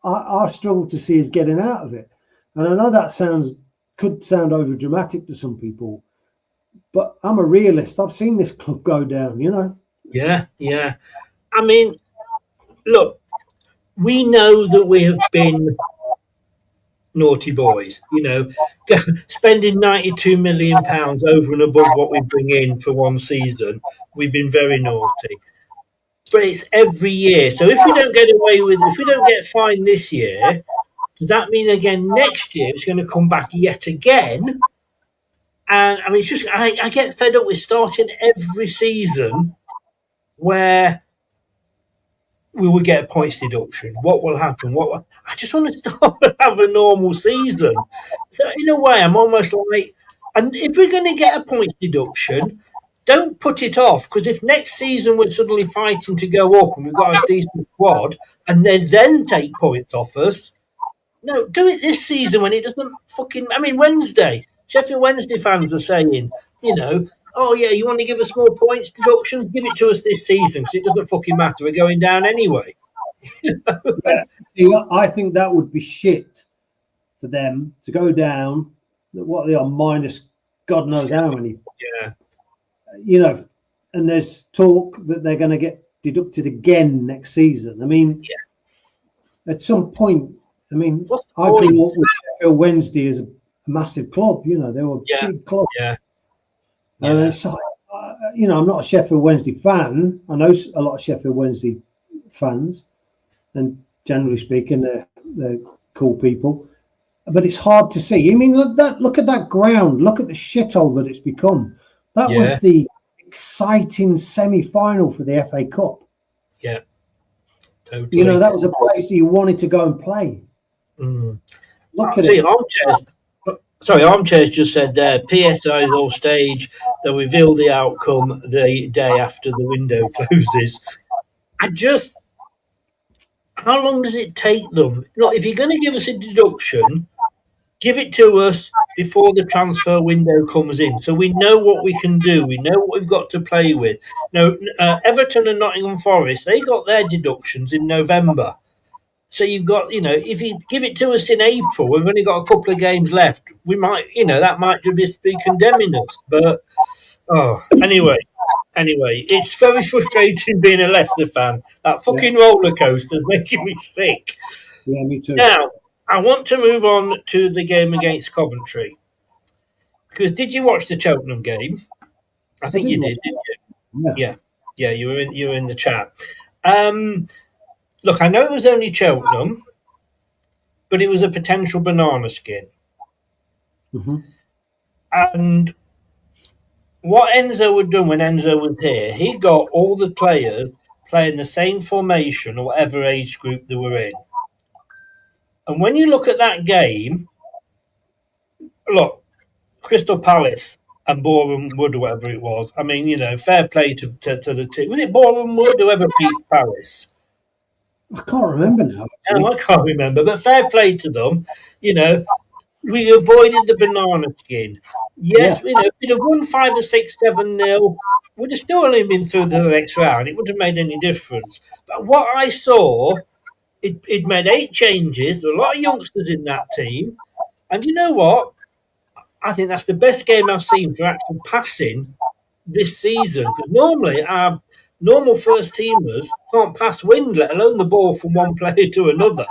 I struggle to see us getting out of it. And I know that could sound over dramatic to some people, but I'm a realist. I've seen this club go down, Yeah. I mean, look, we know that we have been naughty boys, spending £92 million over and above what we bring in for one season. We've been very naughty, but it's every year. So if we don't get fined this year, does that mean again next year it's going to come back yet again? And I mean, it's just I get fed up with starting every season where we will get a points deduction. What will happen? I just want to start and have a normal season. So in a way, I'm almost like, and if we're going to get a points deduction, don't put it off, because if next season we're suddenly fighting to go up and we've got a decent squad, and then take points off us, no, do it this season when it doesn't fucking. I mean, Sheffield Wednesday fans are saying, oh yeah, you want to give us more points deductions? Give it to us this season, because it doesn't fucking matter. We're going down anyway. Yeah. See, I think that would be shit for them to go down. What they are, minus God knows how many. Yeah. And there's talk that they're going to get deducted again next season. I mean, at some point, I grew up with Sheffield Wednesday as a massive club. They were a big club. Yeah. So, I'm not a Sheffield Wednesday fan. I know a lot of Sheffield Wednesday fans, and generally speaking, they're cool people. But it's hard to see. I mean, look at that ground. Look at the shithole that it's become. That was the exciting semi-final for the FA Cup. Yeah, totally. That was a place you wanted to go and play. Look at it. Armchairs just said there, PSI's all stage, they'll reveal the outcome the day after the window closes. How long does it take them? Look, if you're going to give us a deduction, give it to us before the transfer window comes in, so we know what we can do. We know what we've got to play with. Everton and Nottingham Forest, they got their deductions in November. So you've got, if you give it to us in April, we've only got a couple of games left. We might, that might just be condemning us. But, anyway, it's very frustrating being a Leicester fan. That fucking roller coaster is making me sick. Yeah, me too. Now, I want to move on to the game against Coventry. Because did you watch the Cheltenham game? I think you did, didn't you? Yeah, you were in the chat. Look, I know it was only Cheltenham, but it was a potential banana skin. Mm-hmm. And what Enzo had done when Enzo was here, he got all the players playing the same formation or whatever age group they were in. And when you look at that game, look, Crystal Palace and Boreham Wood or whatever it was. I mean, fair play to the team. Was it Boreham Wood whoever beat Palace? I can't remember now. No, I can't remember, but fair play to them. We avoided the banana skin. Yes, if we'd have won 5 or 6, 7-0, we'd have still only been through to the next round. It wouldn't have made any difference. But what I saw, it made 8 changes. There were a lot of youngsters in that team. And you know what? I think that's the best game I've seen for actual passing this season. Because normally our normal first teamers can't pass wind, let alone the ball from one player to another.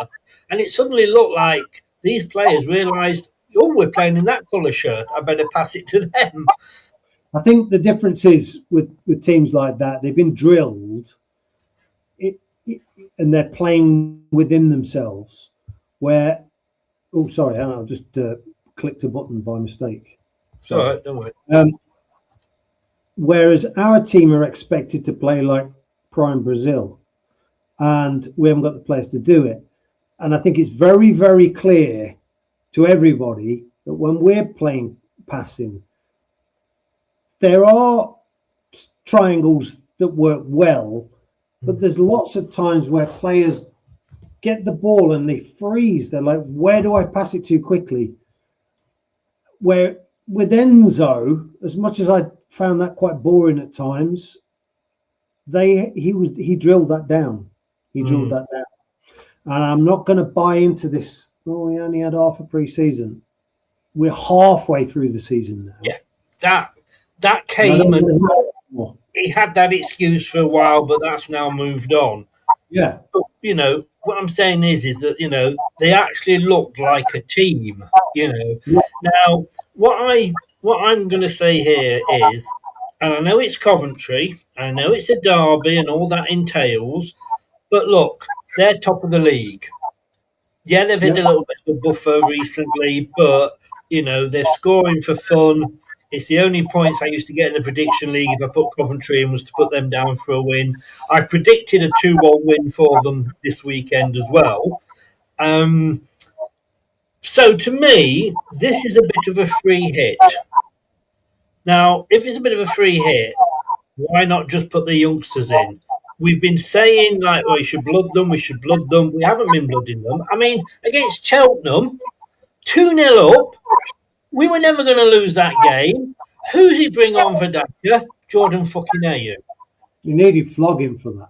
And it suddenly looked like these players realised, we're playing in that colour shirt. I better pass it to them. I think the difference is with teams like that, they've been drilled and they're playing within themselves. Where, sorry, I just clicked a button by mistake. Sorry. All right, don't worry. Whereas our team are expected to play like prime Brazil, and we haven't got the players to do it. And I think it's very, very clear to everybody that when we're playing passing, there are triangles that work well, but there's lots of times where players get the ball and they freeze. They're like, where do I pass it to quickly? Where with Enzo, as much as I found that quite boring at times, he drilled that down. He drilled that down. And I'm not going to buy into this. Oh, we only had half a pre-season. We're halfway through the season now. Yeah, that came and he had that excuse for a while, but that's now moved on. Yeah. But, what I'm saying is that, they actually looked like a team, Now, what I'm going to say here is, and I know it's Coventry, I know it's a derby and all that entails, but look, they're top of the league. Yeah, they've hit a little bit of a buffer recently, but, they're scoring for fun. It's the only points I used to get in the prediction league if I put Coventry in was to put them down for a win. I've predicted a 2-1 win for them this weekend as well. So to me, this is a bit of a free hit. Now, if it's a bit of a free hit, why not just put the youngsters in? We've been saying, we should blood them, we should blood them. We haven't been blooding them. I mean, against Cheltenham, 2-0 up, we were never going to lose that game. Who's he bring on for Daka? Jordan fucking Ayew. You needed flogging for that.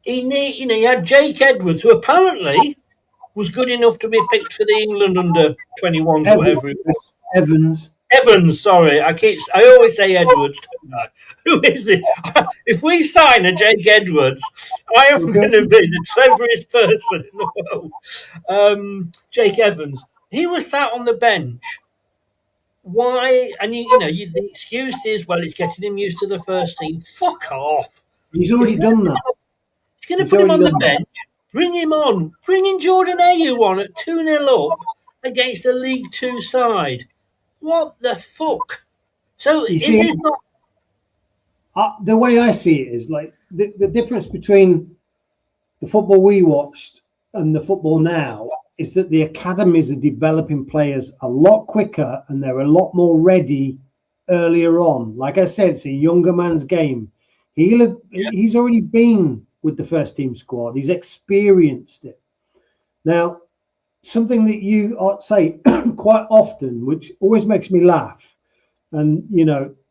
He had Jake Edwards, who apparently was good enough to be picked for the England under 21s, whatever it was. Evans, sorry. I always say Edwards, don't I? Who is it? If we sign a Jake Edwards, I am going to be the cleverest person in the world. Jake Evans. He was sat on the bench. Why? And the excuse is, well, it's getting him used to the first team. Fuck off. He's already done that. He's going to put him on the bench. Bring him on. Bring in Jordan Ayew on at 2-0 up against a League Two side. What the fuck? So is this not? The way I see it is like the difference between the football we watched and the football now is that the academies are developing players a lot quicker and they're a lot more ready earlier on. Like I said, it's a younger man's game. He's already been with the first team squad. He's experienced it. Now, something that you say quite often, which always makes me laugh, and,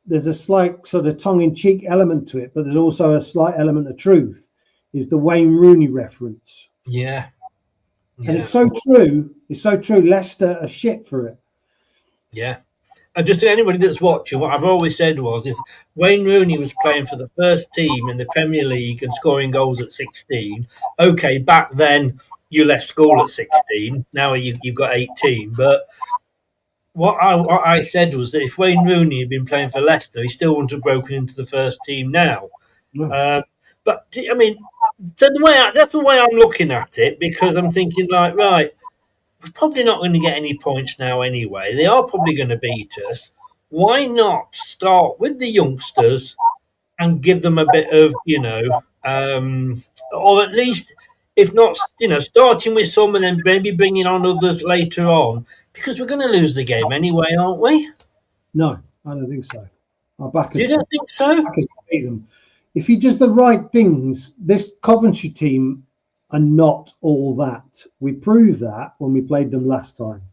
there's a slight sort of tongue-in-cheek element to it, but there's also a slight element of truth, is the Wayne Rooney reference. Yeah. And it's so true. It's so true. Leicester are shit for it. Yeah. And just to anybody that's watching, what I've always said was, if Wayne Rooney was playing for the first team in the Premier League and scoring goals at 16, okay, back then you left school at 16. Now you've got 18. But what I said was that if Wayne Rooney had been playing for Leicester, he still wouldn't have broken into the first team now. No. But I mean, so that's the way I'm looking at it, because I'm thinking right, we're probably not going to get any points now anyway. They are probably going to beat us. why not start with the youngsters and give them a bit of, or at least, if not, starting with some and then maybe bringing on others later on, because we're going to lose the game anyway, aren't we? No, I don't think so. Our backers, You don't think so? backers beat them. If he does the right things, this Coventry team are not all that. We proved that when we played them last time.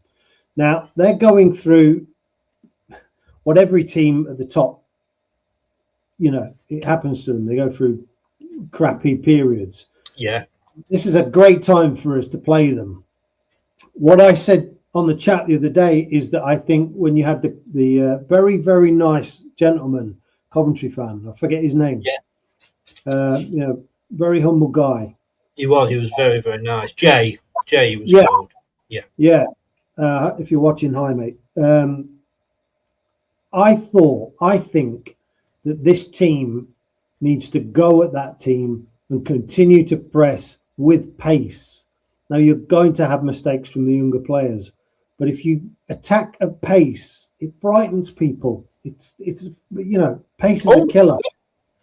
Now, they're going through what every team at the top, it happens to them. They go through crappy periods. Yeah. This is a great time for us to play them. What I said on the chat the other day is that I think when you had the very, very nice gentleman, Coventry fan, I forget his name. Yeah. Very humble guy. He was very, very nice. Jay was called. Yeah. Yeah. If you're watching, hi, mate. I think that this team needs to go at that team and continue to press with pace. Now, you're going to have mistakes from the younger players, but if you attack at pace, it frightens people. It's pace is a killer.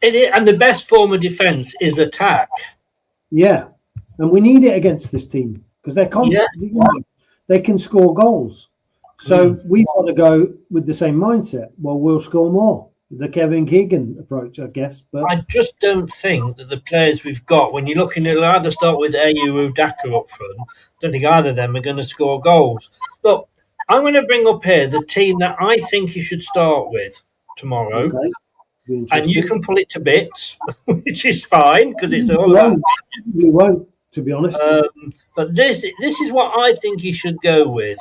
It is, and the best form of defence is attack. Yeah, and we need it against this team because they're confident. Yeah. They can score goals. So we've got to go with the same mindset. Well, we'll score more. The Kevin Keegan approach, I guess. But I just don't think that the players we've got, when you're looking at either start with Ayu Daka up front, I don't think either of them are going to score goals. Look, I'm going to bring up here the team that I think you should start with tomorrow. Okay. And you can pull it to bits, which is fine because it's all about. We won't, to be honest. But this is what I think you should go with.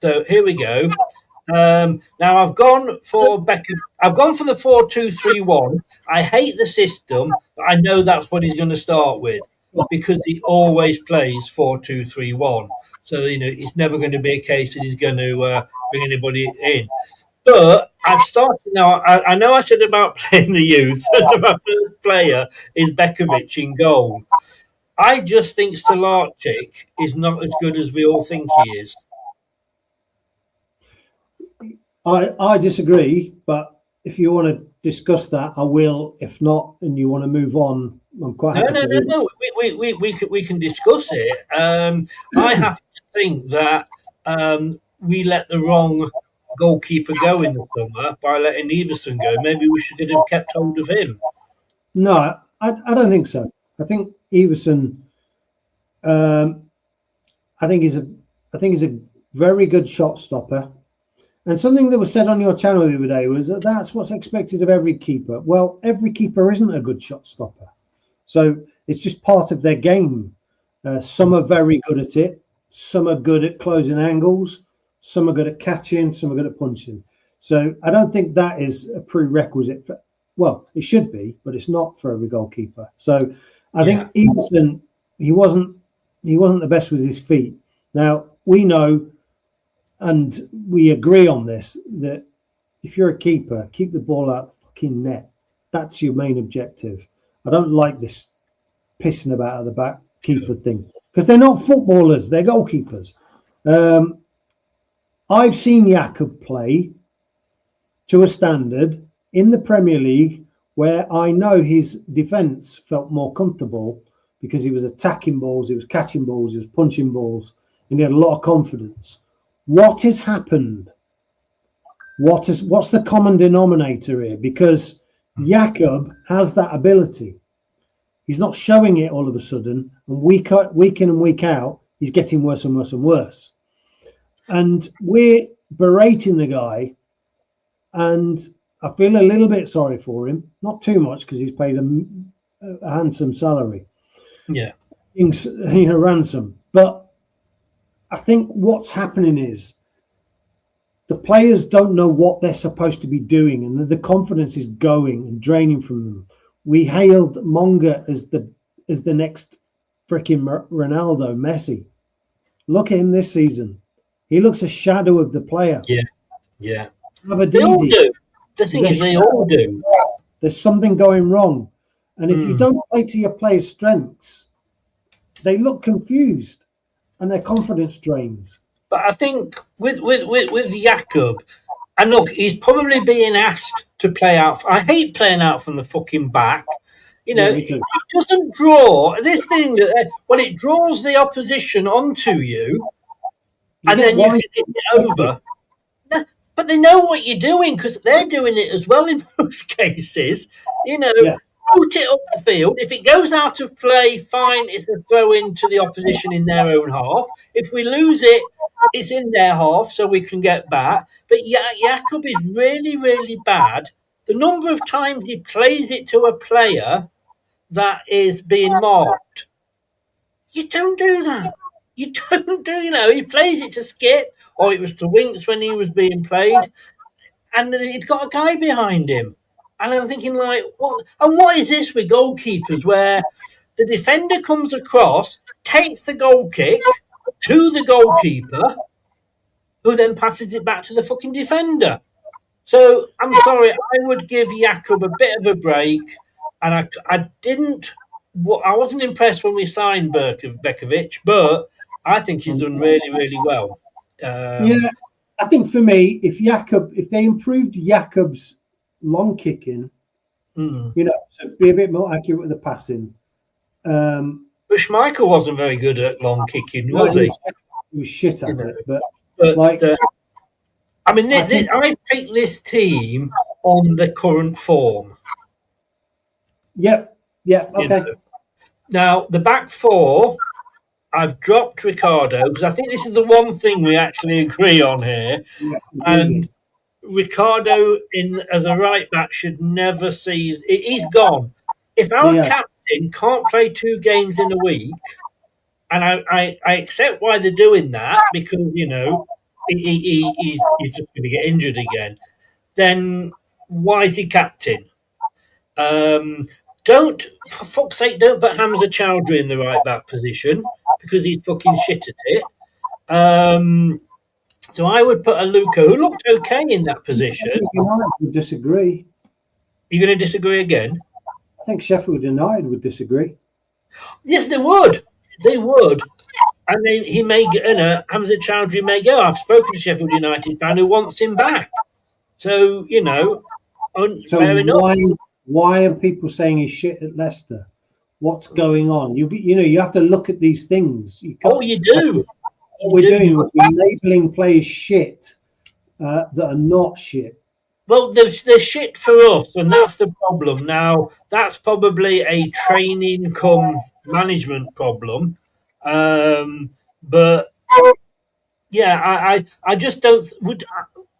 So here we go. Now I've gone for Beckham. I've gone for the 4-2-3-1. I hate the system, but I know that's what he's going to start with because he always plays 4-2-3-1. So it's never going to be a case that he's going to bring anybody in. But I've started now. I know I said about playing the youth. My first player is Bekovic in goal. I just think Stolarczyk is not as good as we all think he is. I disagree, but if you want to discuss that, I will. If not, and you want to move on, I'm quite happy. No. We can discuss it. I have to think that we let the wrong goalkeeper go in the summer by letting Everson go. Maybe we should have kept hold of him. No, I don't think so. I think Everson. I think he's a very good shot stopper. And something that was said on your channel the other day was that that's what's expected of every keeper. Well, every keeper isn't a good shot stopper. So it's just part of their game. Some are very good at it. Some are good at closing angles. Some are good at catching. Some are good at punching. So I don't think that is a prerequisite for, well, it should be, but it's not for every goalkeeper. So I think Everson, he wasn't the best with his feet. Now, we know and we agree on this, that if you're a keeper, keep the ball out of the fucking net. That's your main objective. I don't like this pissing about at the back keeper thing because they're not footballers, they're goalkeepers. I've seen Jakob play to a standard in the Premier League where I know his defence felt more comfortable because he was attacking balls, he was catching balls, he was punching balls, and he had a lot of confidence. What has happened? What's the common denominator here? Because Jakob has that ability. He's not showing it all of a sudden, and week in and week out, he's getting worse and worse and worse. And we're berating the guy, and I feel a little bit sorry for him. Not too much because he's paid a handsome salary. Yeah, ransom. But I think what's happening is the players don't know what they're supposed to be doing, and the confidence is going and draining from them. We hailed Monga as the next freaking Ronaldo, Messi. Look at him this season. He looks a shadow of the player. Yeah. They all do. The thing is, they all do. There's something going wrong. And if you don't play to your players' strengths, they look confused and their confidence drains. But I think with Jakob, And look, he's probably being asked to play out. I hate playing out from the fucking back. You know, me too. it doesn't draw this thing that, well, it draws the opposition onto you, and then you can get it over. No, but they know what you're doing because they're doing it as well in most cases. You know, put it up the field. If it goes out of play, fine, it's a throw into the opposition in their own half. If we lose it, it's in their half, so we can get back. But Jakob is really, really bad. The number of times he plays it to a player that is being marked, you don't do that. You don't do, he plays it to Skip, or it was to Winks when he was being played, and he'd got a guy behind him. And I'm thinking, like, what? And what is this with goalkeepers where the defender comes across, takes the goal kick to the goalkeeper, who then passes it back to the fucking defender? So I'm sorry, I would give Jakob a bit of a break, and I wasn't impressed when we signed Bekovic, but I think he's done really, really well. I think for me, if they improved Jakob's long kicking, so be a bit more accurate with the passing. But Schmeichel wasn't very good at long kicking, was he? He was shit at it, but I mean, I picked this team on the current form. Yep. Okay. Now, the back four, I've dropped Ricardo because I think this is the one thing we actually agree on here. And Ricardo as a right back should never see. He's gone. If our captain can't play 2 games in a week, and I accept why they're doing that because, he's just going to get injured again, then why is he captain? For fuck's sake, don't put Hamza Chowdhury in the right back position because he's fucking shit at it. So I would put Aluko, who looked okay in that position. United would disagree. You're going to disagree again? I think Sheffield United would disagree. Yes, they would. They would. And then he may get, Hamza Chowdhury may go. I've spoken to Sheffield United fan who wants him back. So, fair enough. Why are people saying he's shit at Leicester? What's going on? You have to look at these things. You do. What we're doing is we're labelling players shit that are not shit. Well, they're shit for us, and that's the problem. Now, that's probably a training cum management problem. But yeah, I just don't.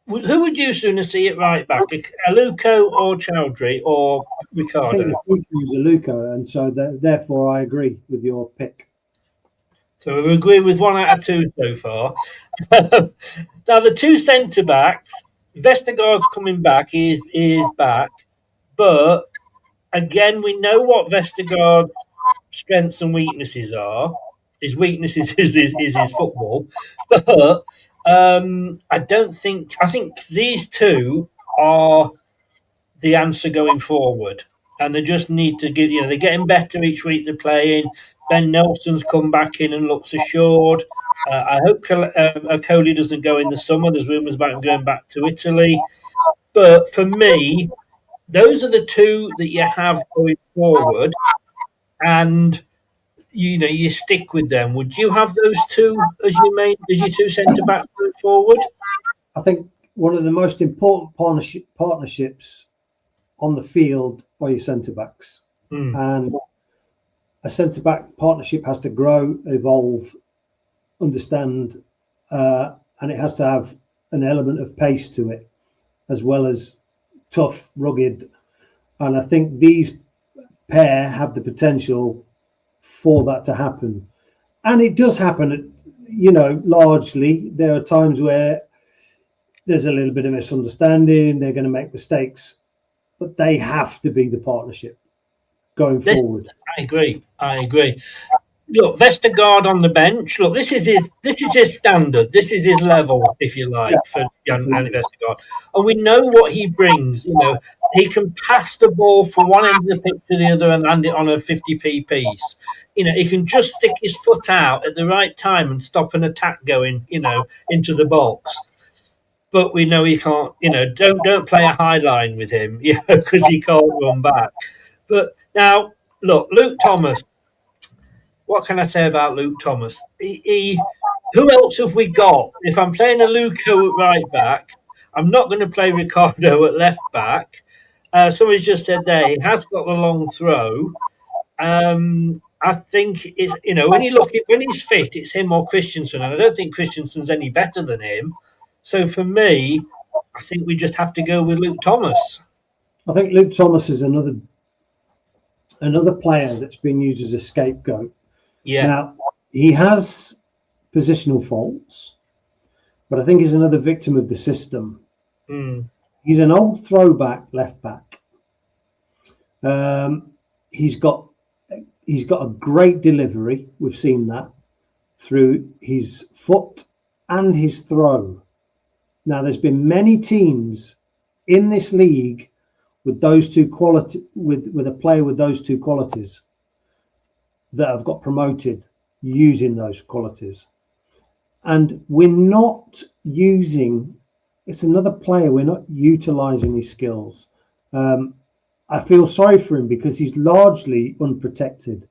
Who would you sooner see at right back, Aluko or Chowdhury or Ricardo? I think the future is Aluko, and so therefore I agree with your pick. So we're agreeing with 1 out of 2 so far. Now the 2 centre backs, Vestergaard's coming back. He is back, but again, we know what Vestergaard's strengths and weaknesses are. His weaknesses is his football, but I think these 2 are the answer going forward, and they just need to give. They're getting better each week they're playing. Ben Nelson's come back in and looks assured. I hope Coley doesn't go in the summer. There's rumours about him going back to Italy. But for me, those are the 2 that you have going forward, and you stick with them. Would you have those 2 as your 2 centre backs going forward? I think one of the most important partnerships on the field are your centre backs, and a centre back partnership has to grow, evolve, understand, and it has to have an element of pace to it, as well as tough, rugged. And I think these pair have the potential for that to happen, and it does happen. Largely there are times where there's a little bit of misunderstanding. They're going to make mistakes, but they have to be the partnership going forward. I agree. Look, Vestergaard on the bench. Look, this is his standard. This is his level, if you like, for Yanni Vestergaard. And we know what he brings. He can pass the ball from one end of the pitch to the other and land it on a 50p piece. He can just stick his foot out at the right time and stop an attack going, into the box. but we know he can't. Don't play a high line with him, because he can't run back. But now, look, Luke Thomas. What can I say about Luke Thomas? Who else have we got? If I'm playing a Luco at right back, I'm not going to play Ricardo at left back. Somebody's just said there he has got the long throw. I think it's when he's fit, it's him or Christensen, and I don't think Christensen's any better than him. So for me, I think we just have to go with Luke Thomas. I think Luke Thomas is another player that's been used as a scapegoat. Yeah. Now he has positional faults, but I think he's another victim of the system. He's an old throwback left back. He's got a great delivery. We've seen that through his foot and his throw. Now, there's been many teams in this league with those two quality, with a player with those two qualities that have got promoted using those qualities. And we're not using, it's another player, we're not utilising his skills. I feel sorry for him because he's largely unprotected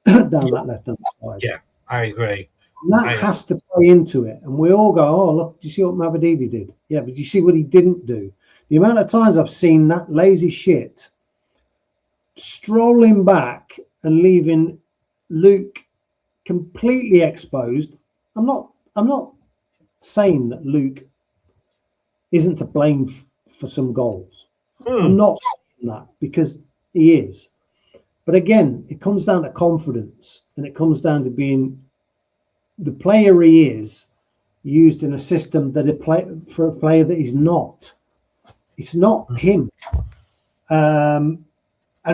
down that left-hand side. Yeah, I agree. And that has to play into it. And we all go, oh, look, do you see what Mavididi did? Yeah, but do you see what he didn't do? The amount of times I've seen that lazy shit strolling back and leaving Luke completely exposed. I'm not saying that Luke isn't to blame for some goals. I'm not saying that because he is. But again, it comes down to confidence, and it comes down to being the player he is used in a system for a player that he's not. It's not him. And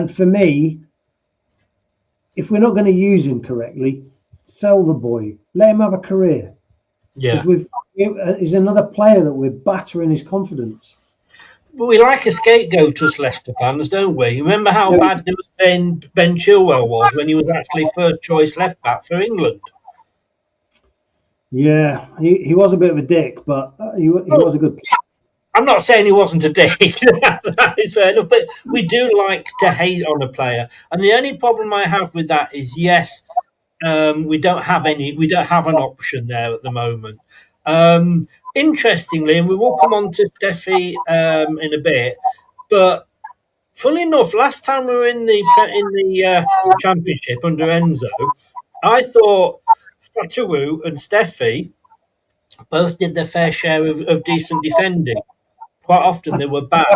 for me, if we're not going to use him correctly, sell the boy. Let him have a career. Yeah. Because he's another player that we're battering his confidence. But we like a scapegoat, us Leicester fans, don't we? Remember how bad it was Ben Chilwell was when he was actually first choice left back for England? Yeah, he was a bit of a dick, but he was a good player. I'm not saying he wasn't a dick. That is fair enough. But we do like to hate on a player. And the only problem I have with that is, yes, we don't have an option there at the moment. Interestingly, and we will come on to Steffi in a bit, but funnily enough, last time we were in the championship under Enzo, I thought Fatawu and Steffi both did their fair share of decent defending. Quite often they were back.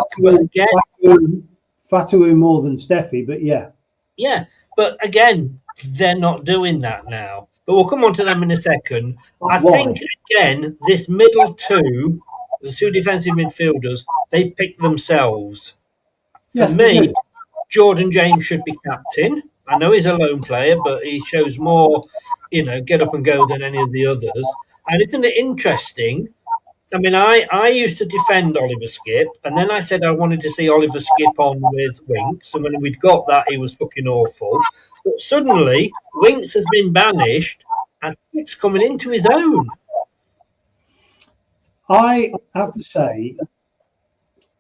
Fatawu more than Steffi, but yeah. Yeah, but again, they're not doing that now. But we'll come on to them in a second. I think, again, this middle two, the two defensive midfielders, they pick themselves. For me, Jordan James should be captain. I know he's a lone player, but he shows more, get up and go than any of the others. And isn't it interesting? I mean, I used to defend Oliver Skip, and then I said I wanted to see Oliver Skip on with Winks, and when we'd got that, he was fucking awful. But suddenly, Winks has been banished, and Skip's coming into his own. I have to say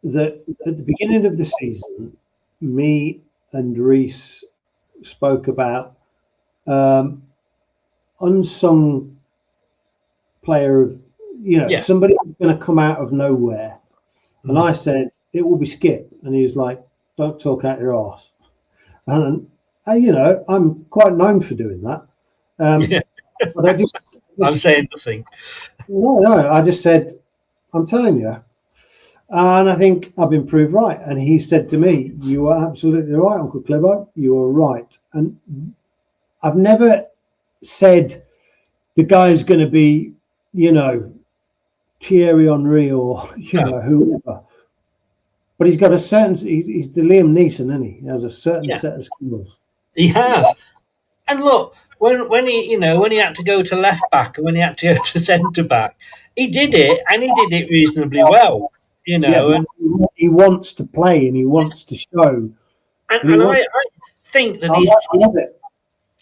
that at the beginning of the season, me and Reese spoke about unsung player of, somebody who's going to come out of nowhere. And I said, it will be Skip. And he was like, don't talk out your arse. And, I'm quite known for doing that. But I'm saying nothing. No, I just said, I'm telling you. And I think I've been proved right. And he said to me, you are absolutely right, Uncle Clibo. You are right. And I've never said the guy's going to be, Thierry Henry or, whoever. But he's got a certain, he's the Liam Neeson, isn't he? He has a certain set of skills. He has. And look, when he had to go to left back and when he had to go to centre back, he did it, and he did it reasonably well. And he wants to play and he wants to show. And I think that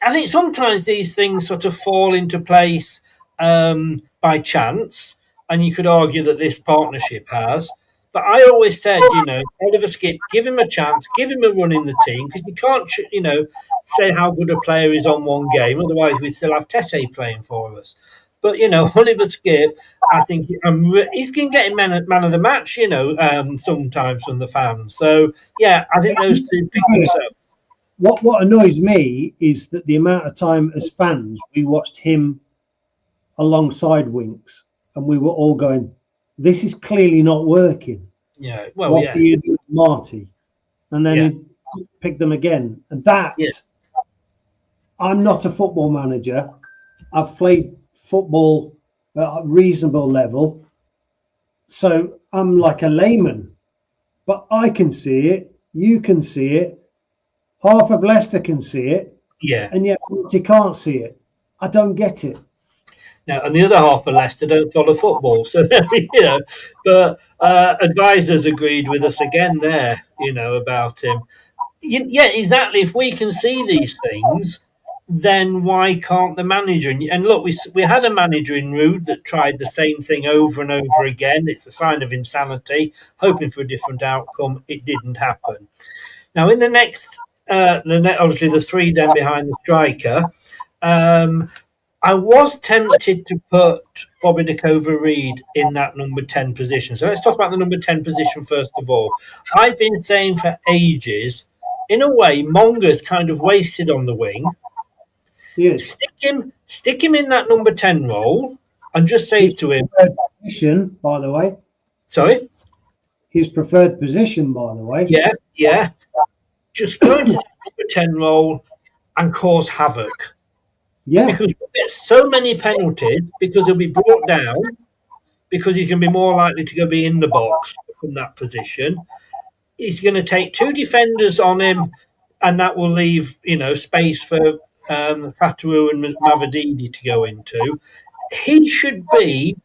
I think sometimes these things sort of fall into place by chance. and you could argue that this partnership has. But I always said, Oliver Skip, give him a chance, give him a run in the team, because you can't, say how good a player is on one game. Otherwise, we still have Tete playing for us. But, Oliver Skip, I think he's been getting man of the match, sometimes from the fans. So, yeah, I think those two pick themselves. What annoys me is that the amount of time as fans we watched him alongside Winks, and we were all going, this is clearly not working. Yeah, well, what's he doing, Marty? And then he picked them again. And that, I'm not a football manager. I've played football at a reasonable level. So I'm like a layman. But I can see it. You can see it. Half of Leicester can see it. Yeah. And yet Marty can't see it. I don't get it. Now, and the other half of Leicester don't follow football, so But advisors agreed with us again there, about him. Yeah, exactly. If we can see these things, then why can't the manager? And look, we had a manager in Rude that tried the same thing over and over again. It's a sign of insanity, hoping for a different outcome. It didn't happen. Now, in the next, obviously the three then behind the striker. I was tempted to put Bobby De Cova-Reid in that number 10 position. So let's talk about the number 10 position first of all. I've been saying for ages, in a way, Monga's kind of wasted on the wing. Yes. Stick him in that number 10 role and just say to him... Position, by the way. Sorry? His preferred position, by the way. Yeah. Just go into the number 10 role and cause havoc. Yeah. Because we'll get so many penalties because he'll be brought down, because he's going to be more likely to be in the box from that position. He's going to take two defenders on him, and that will leave, space for Fatawu and Mavididi to go into. He should be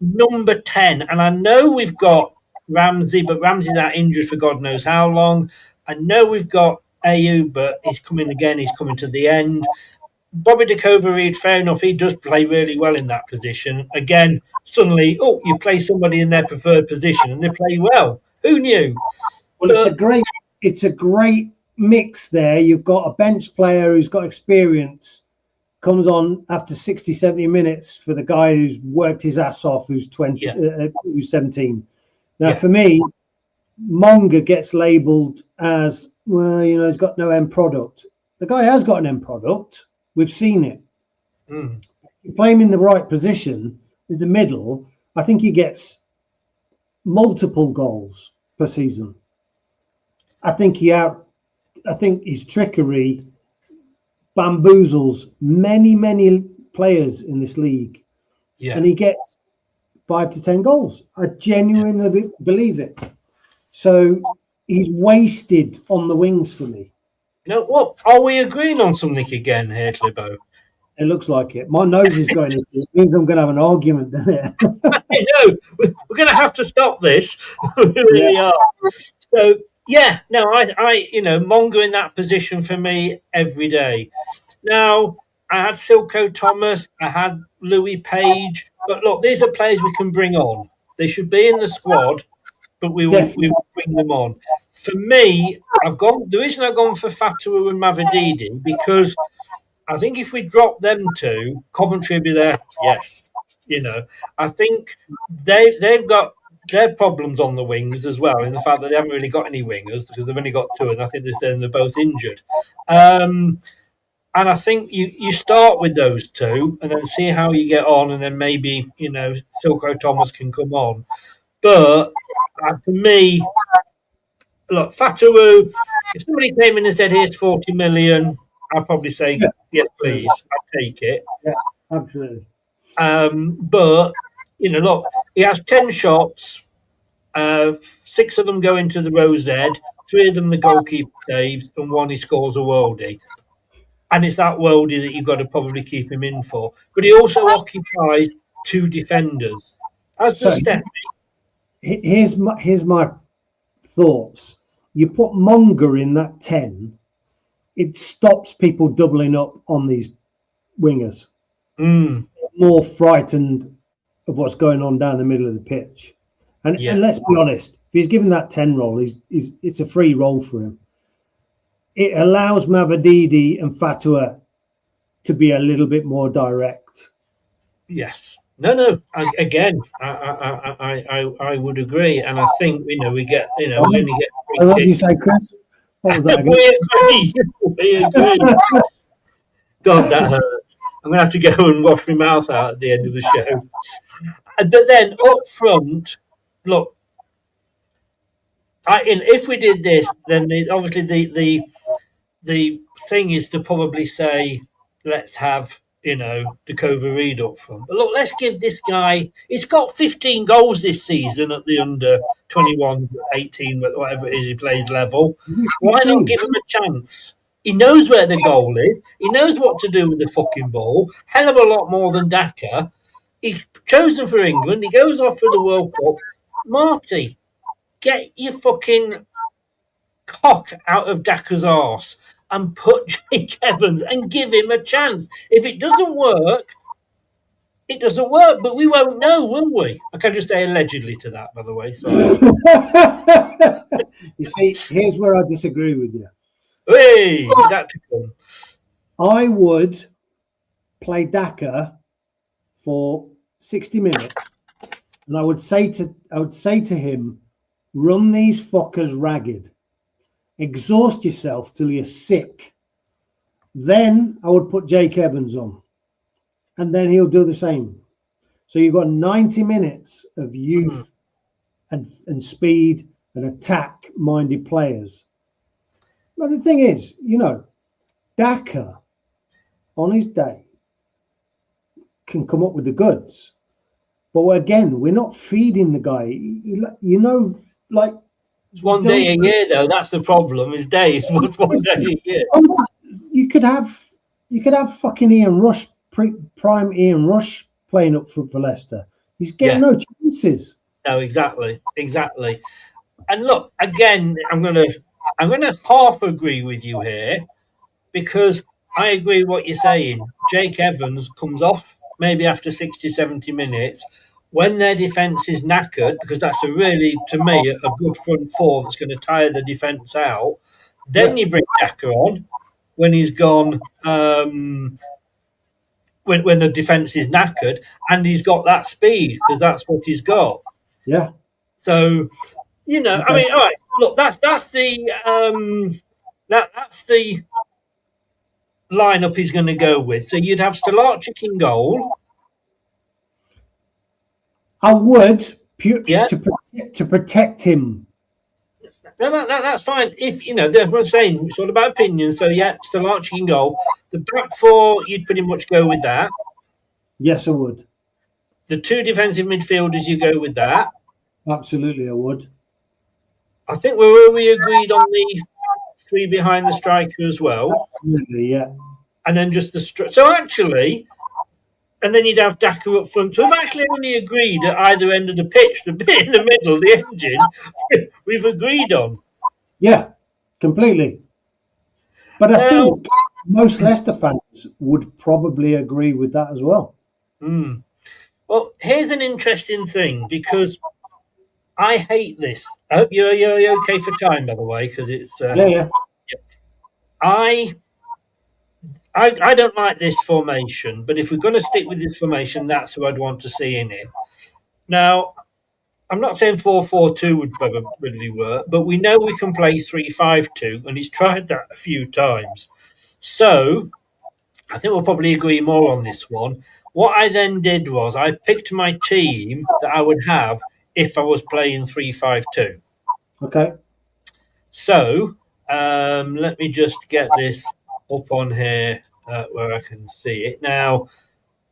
number 10. And I know we've got Ramsey, but Ramsey's out injured for God knows how long. I know we've got Ayew, but he's coming again. He's coming to the end. Bobby De Cova-Reid, fair enough, he does play really well in that position. Again, suddenly, you play somebody in their preferred position and they play well. Who knew? Well, it's a great mix there. You've got a bench player who's got experience, comes on after 60, 70 minutes for the guy who's worked his ass off, who's 20, who's 17. Now, for me, Monga gets labelled as, well, he's got no end product. The guy has got an end product. We've seen it. You play him in the right position, in the middle, I think he gets multiple goals per season. I think his trickery bamboozles many players in this league. Yeah. And he gets 5 to 10 goals. I genuinely believe it. So he's wasted on the wings for me. No, what are we agreeing on something again here, Clibo? It looks like it. My nose is going. It means I'm going to have an argument there. I know. We're going to have to stop this. We really are. So I Monga in that position for me every day. Now I had Silko Thomas, I had Louis Page, but look, these are players we can bring on. They should be in the squad, but we will bring them on. For me, the reason I've gone for Fatawu and Mavididi, because I think if we drop them two, Coventry will be there. Yes. I think they've got their problems on the wings as well, in the fact that they haven't really got any wingers, because they've only got two, and I think they're both injured. And I think you start with those two and then see how you get on, and then maybe, Silko Thomas can come on. But for me, look, Fatawu, if somebody came in and said, here's 40 million, I'd probably say, yes, please, I'd take it. Yeah, absolutely. But, look, he has 10 shots, 6 of them go into the row Z, 3 of them the goalkeeper saves, and 1 he scores a worldie. And it's that worldie that you've got to probably keep him in for. But he also occupies 2 defenders. As does Stepney. Here's my thoughts. You put Monga in that 10, it stops people doubling up on these wingers. More frightened of what's going on down the middle of the pitch. And, Yeah. and let's be honest, if he's given that 10 role, it's a free role for him. It allows Mavadidi and Fatua to be a little bit more direct. Yes. No. I would agree, and I think we only get What did you say, Chris? What was that again? We agree. God, that hurts. I'm gonna have to go and wash my mouth out at the end of the show. But then up front, look, if we did this, then obviously the thing is to probably say, let's have Dakova Reed up front. But look, let's give this guy. He's got 15 goals this season at the under 21, 18, whatever it is he plays level. Why not give him a chance? He knows where the goal is. He knows what to do with the fucking ball. Hell of a lot more than Daka. He's chosen for England. He goes off for the World Cup. Marty, get your fucking cock out of Daka's arse and put Jake Evans and give him a chance. If it doesn't work, it doesn't work. But we won't know, will we? I can just say allegedly to that, by the way. Sorry. You see, here's where I disagree with you. Hey, that to come. I would play Daka for 60 minutes, and I would say to him, run these fuckers ragged, exhaust yourself till you're sick. Then I would put Jake Evans on, and then he'll do the same. So you've got 90 minutes of youth and speed and attack-minded players. But the thing is, Daka on his day can come up with the goods. But again, we're not feeding the guy. It's one day a year, though. That's the problem. His day is one day a year. You could have fucking Ian Rush, prime Ian Rush, playing up for Leicester. He's getting no chances. No, exactly. And look, again, I'm gonna half agree with you here, because I agree what you're saying. Jake Evans comes off maybe after 60, 70 minutes when their defence is knackered, because that's to me, a good front four that's going to tire the defence out. Then you bring Daka on when he's gone, when the defence is knackered, and he's got that speed, because that's what he's got. Yeah. So, I mean, all right. Look, that's the lineup he's going to go with. So you'd have Stolarczyk in goal. I would to protect him. No, that's fine. If that's what I'm saying. It's all about opinion. So Stolarczyk in goal. The back four, you'd pretty much go with that. Yes, I would. The two defensive midfielders, you go with that. Absolutely, I would. I think we agreed on the three behind the striker as well. Absolutely, yeah. And then just so actually, and then you'd have Daka up front. So we've actually only agreed at either end of the pitch, the bit in the middle, the engine, we've agreed on. Yeah, completely. But I think most Leicester fans would probably agree with that as well. Well, here's an interesting thing, because I hate this. I hope you're okay for time, by the way, because it's... Yeah. I don't like this formation, but if we're going to stick with this formation, that's who I'd want to see in it. Now, I'm not saying 4-4-2 would probably work, but we know we can play 3-5-2, and he's tried that a few times. So, I think we'll probably agree more on this one. What I then did was I picked my team that I would have if I was playing 3-5-2. Okay. So, let me just get this up on here where I can see it. Now,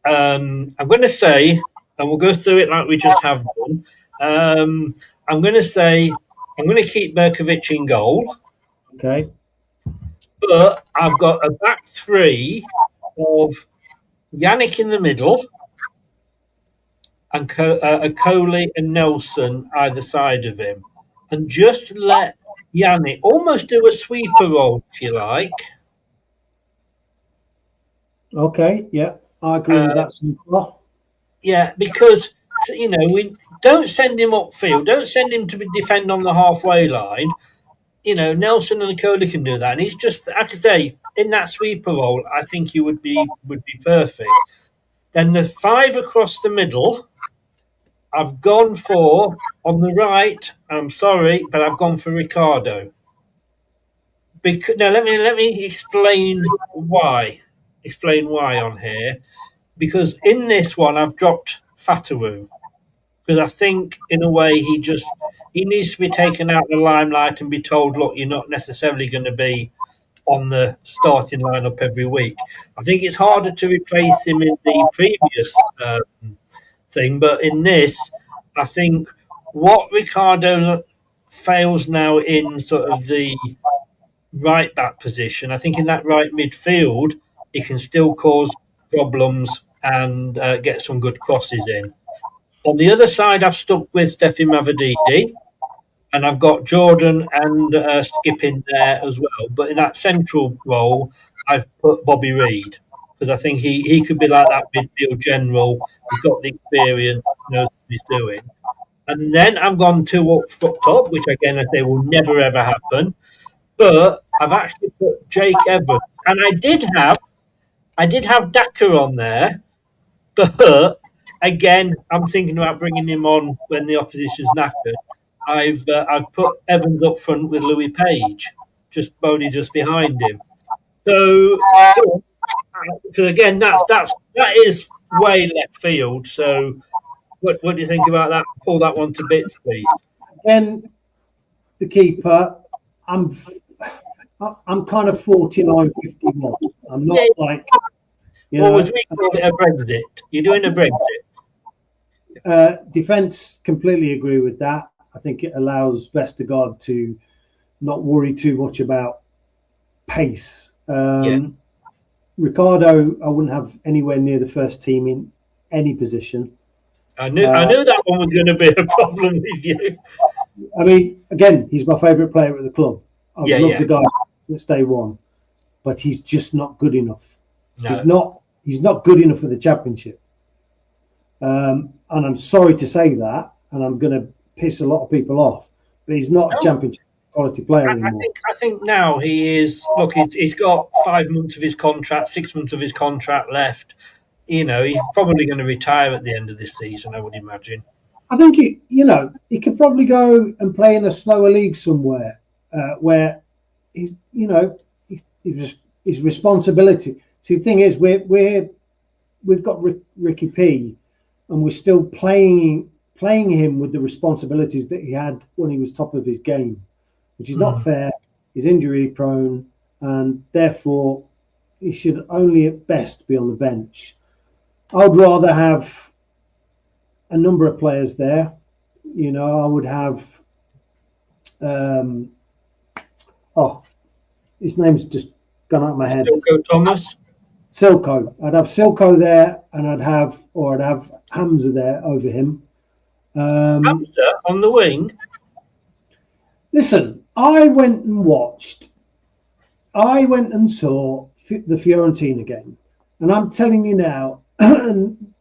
I'm going to say, and we'll go through it like we just have done, I'm going to say I'm going to keep Berkovic in goal. Okay. But I've got a back three of Yannick in the middle and Coley and Nelson either side of him. And just let Yannick almost do a sweeper role, if you like. Okay, yeah. I agree with that so far. Yeah, because we don't send him upfield. Don't send him to defend on the halfway line. Nelson and Nicola can do that, and he's just, I have to say, in that sweeper role, I think he would be perfect. Then the 5 across the middle, I've gone for on the right. I'm sorry, but I've gone for Ricardo. Now let me explain why. Explain why on here, because in this one I've dropped Fatawu, because I think in a way he needs to be taken out of the limelight and be told, look, you're not necessarily going to be on the starting lineup every week. I think it's harder to replace him in the previous thing, but in this, I think what Ricardo fails now in sort of the right back position, I think in that right midfield, he can still cause problems and get some good crosses in. On the other side, I've stuck with Steffi Mavididi, and I've got Jordan and Skip in there as well. But in that central role, I've put Bobby Reid, because I think he could be like that midfield general. He's got the experience, knows what he's doing. And then I've gone 2 up top, which again I say will never ever happen. But I've actually put Jake Evans, and I did have Daka on there, but again I'm thinking about bringing him on when the opposition's knackered. I've put Evans up front with Louis Page, Bodie just behind him. So again, that is way left field. So what do you think about that? Pull that one to bits, please. Again, the keeper, I'm kind of 49-51. I'm not like, as we call it, a Brexit. You're doing a Brexit. Defence, completely agree with that. I think it allows Vestergaard to not worry too much about pace. Ricardo, I wouldn't have anywhere near the first team in any position. I knew that one was going to be a problem with you. I mean, again, he's my favourite player at the club. I've loved the guy since day one, but he's just not good enough. No. He's not good enough for the Championship. And I'm sorry to say that, and I'm going to piss a lot of people off, but he's not a Championship quality player anymore. I think now he is. Look, he's got 5 months of his contract, 6 months of his contract left. He's probably going to retire at the end of this season, I would imagine. I think he could probably go and play in a slower league somewhere where his responsibility. See, the thing is, we've got Ricky P, and we're still playing him with the responsibilities that he had when he was top of his game, which is not fair. He's injury prone, and therefore he should only at best be on the bench. I'd rather have a number of players there. I would have his name's just gone out of my head. Silko Thomas. Silko. I'd have Silko there, and I'd have Hamza there over him. Hamza on the wing. Listen, I went and saw the Fiorentina game, and I'm telling you now, and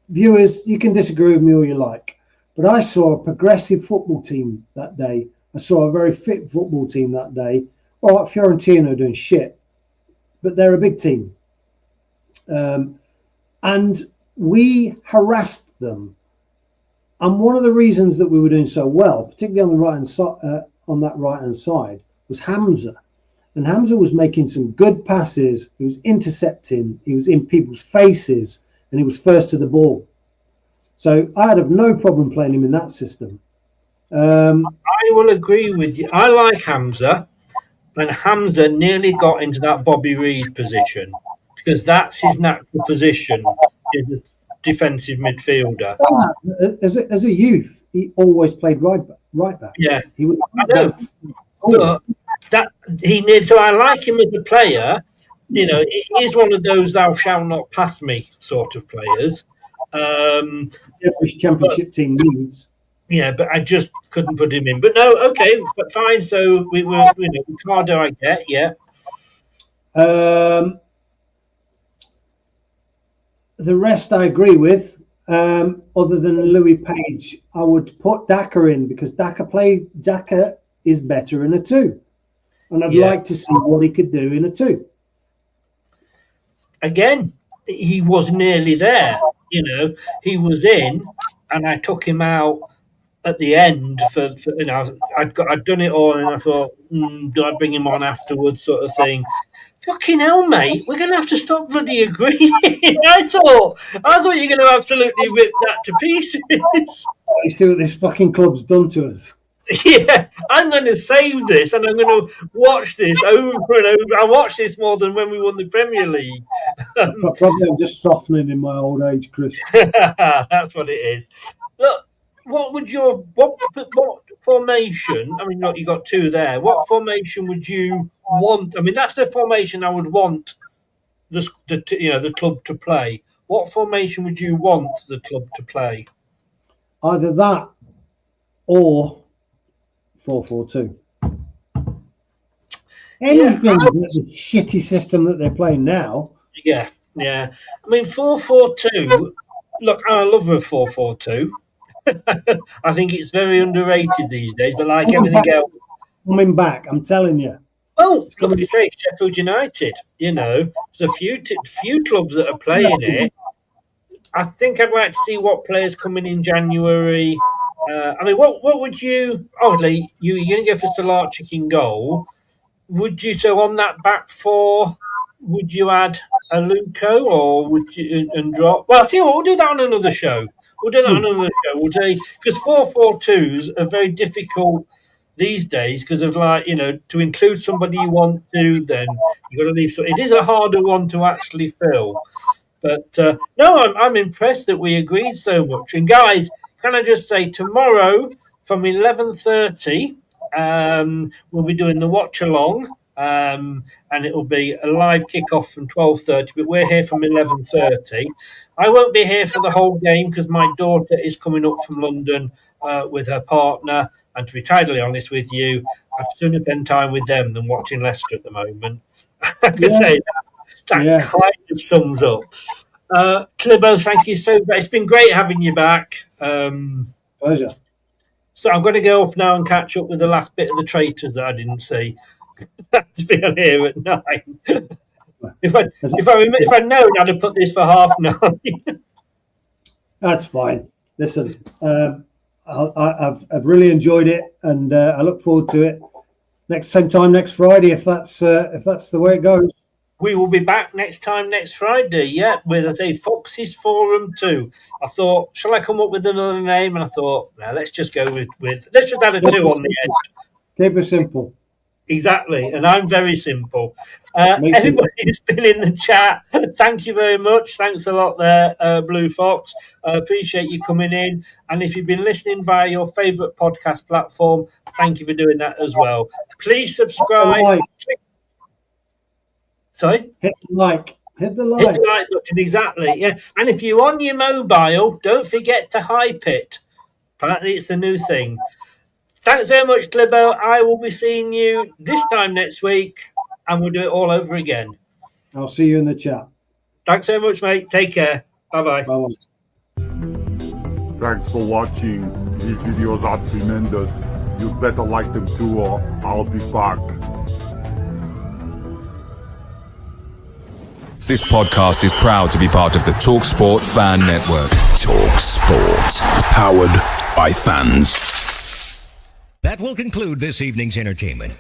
viewers, you can disagree with me all you like, but I saw a progressive football team that day. I saw a very fit football team that day. All right, Fiorentina are doing shit, but they're a big team. And we harassed them. And one of the reasons that we were doing so well, particularly on the right-hand side, was Hamza. And Hamza was making some good passes. He was intercepting. He was in people's faces, and he was first to the ball. So I'd have no problem playing him in that system. I will agree with you. I like Hamza, and Hamza nearly got into that Bobby Reid position because that's his natural position, is a defensive midfielder. As a youth, he always played right back. Yeah, he was. I know. But so I like him as a player. He is one of those "thou shalt not pass me" sort of players. Every Championship team needs. Yeah, but I just couldn't put him in. But no, okay, but fine. So we were, Ricardo, I get, yeah. The rest I agree with. other than Louis Page, I would put Daka in because Daka is better in a 2. And I'd like to see what he could do in a 2. Again, he was nearly there. He was in, and I took him out at the end for I'd done it all, and I thought, do I bring him on afterwards, sort of thing. Fucking hell, mate, we're gonna have to stop bloody agreeing. I thought you're gonna absolutely rip that to pieces. You see what this fucking club's done to us. Yeah, I'm going to save this and I'm going to watch this over and over. I watched this more than when we won the Premier League. Probably I'm just softening in my old age, Chris. That's what it is. Look, what formation? I mean, look, you got 2 there. What formation would you want? I mean, that's the formation I would want the club to play. What formation would you want the club to play? Either that or 4-4-2. Anything but the shitty system that they're playing now. Yeah. I mean, 4-4-2. Look, I love a 4-4-2. I think it's very underrated these days, but like everything else. Coming back, I'm telling you. Well, look, you say Sheffield United. There's a few clubs that are playing it. I think I'd like to see what players coming in January. I mean, what would you? Obviously, you're going to go for Solarczyk in goal. Would you? So on that back 4, would you add a Luco or would you and drop? Well, I tell you what, we'll do that on another show. We'll We'll say because 4-4-2s are very difficult these days because of to include somebody you want to, then you've got to leave. So it is a harder one to actually fill. But no, I'm impressed that we agreed so much. And guys, can I just say tomorrow from 11:30, we'll be doing the watch along, and it will be a live kickoff from 12:30. But we're here from 11:30. I won't be here for the whole game because my daughter is coming up from London with her partner. And to be totally honest with you, I'd sooner spend time with them than watching Leicester at the moment. I can say that kind of sums up. Clibbo, thank you so much. It's been great having you back. Pleasure. So I'm going to go up now and catch up with the last bit of the traitors that I didn't see. To be on here at 9. If I'd known, I'd have put this for 9:30. That's fine. Listen, I've really enjoyed it, and I look forward to it. Same time next Friday, if that's the way it goes. We will be back next Friday, with Fox's Forum 2. I thought, shall I come up with another name? And I thought, no, let's just go with let's just add a 2 on the end. Keep it simple. Exactly, and I'm very simple. Everybody who's been in the chat, thank you very much. Thanks a lot there, Blue Fox. Appreciate you coming in. And if you've been listening via your favourite podcast platform, thank you for doing that as well. Please subscribe. Sorry? Hit the like. Hit the like button, exactly. Yeah. And if you're on your mobile, don't forget to hype it. Apparently it's the new thing. Thanks very much, Clibbo. I will be seeing you this time next week, and we'll do it all over again. I'll see you in the chat. Thanks so much, mate. Take care. Bye-bye. Bye-bye. Thanks for watching. These videos are tremendous. You better like them too, or I'll be back. This podcast is proud to be part of the TalkSport Fan Network. TalkSport. Powered by fans. That will conclude this evening's entertainment.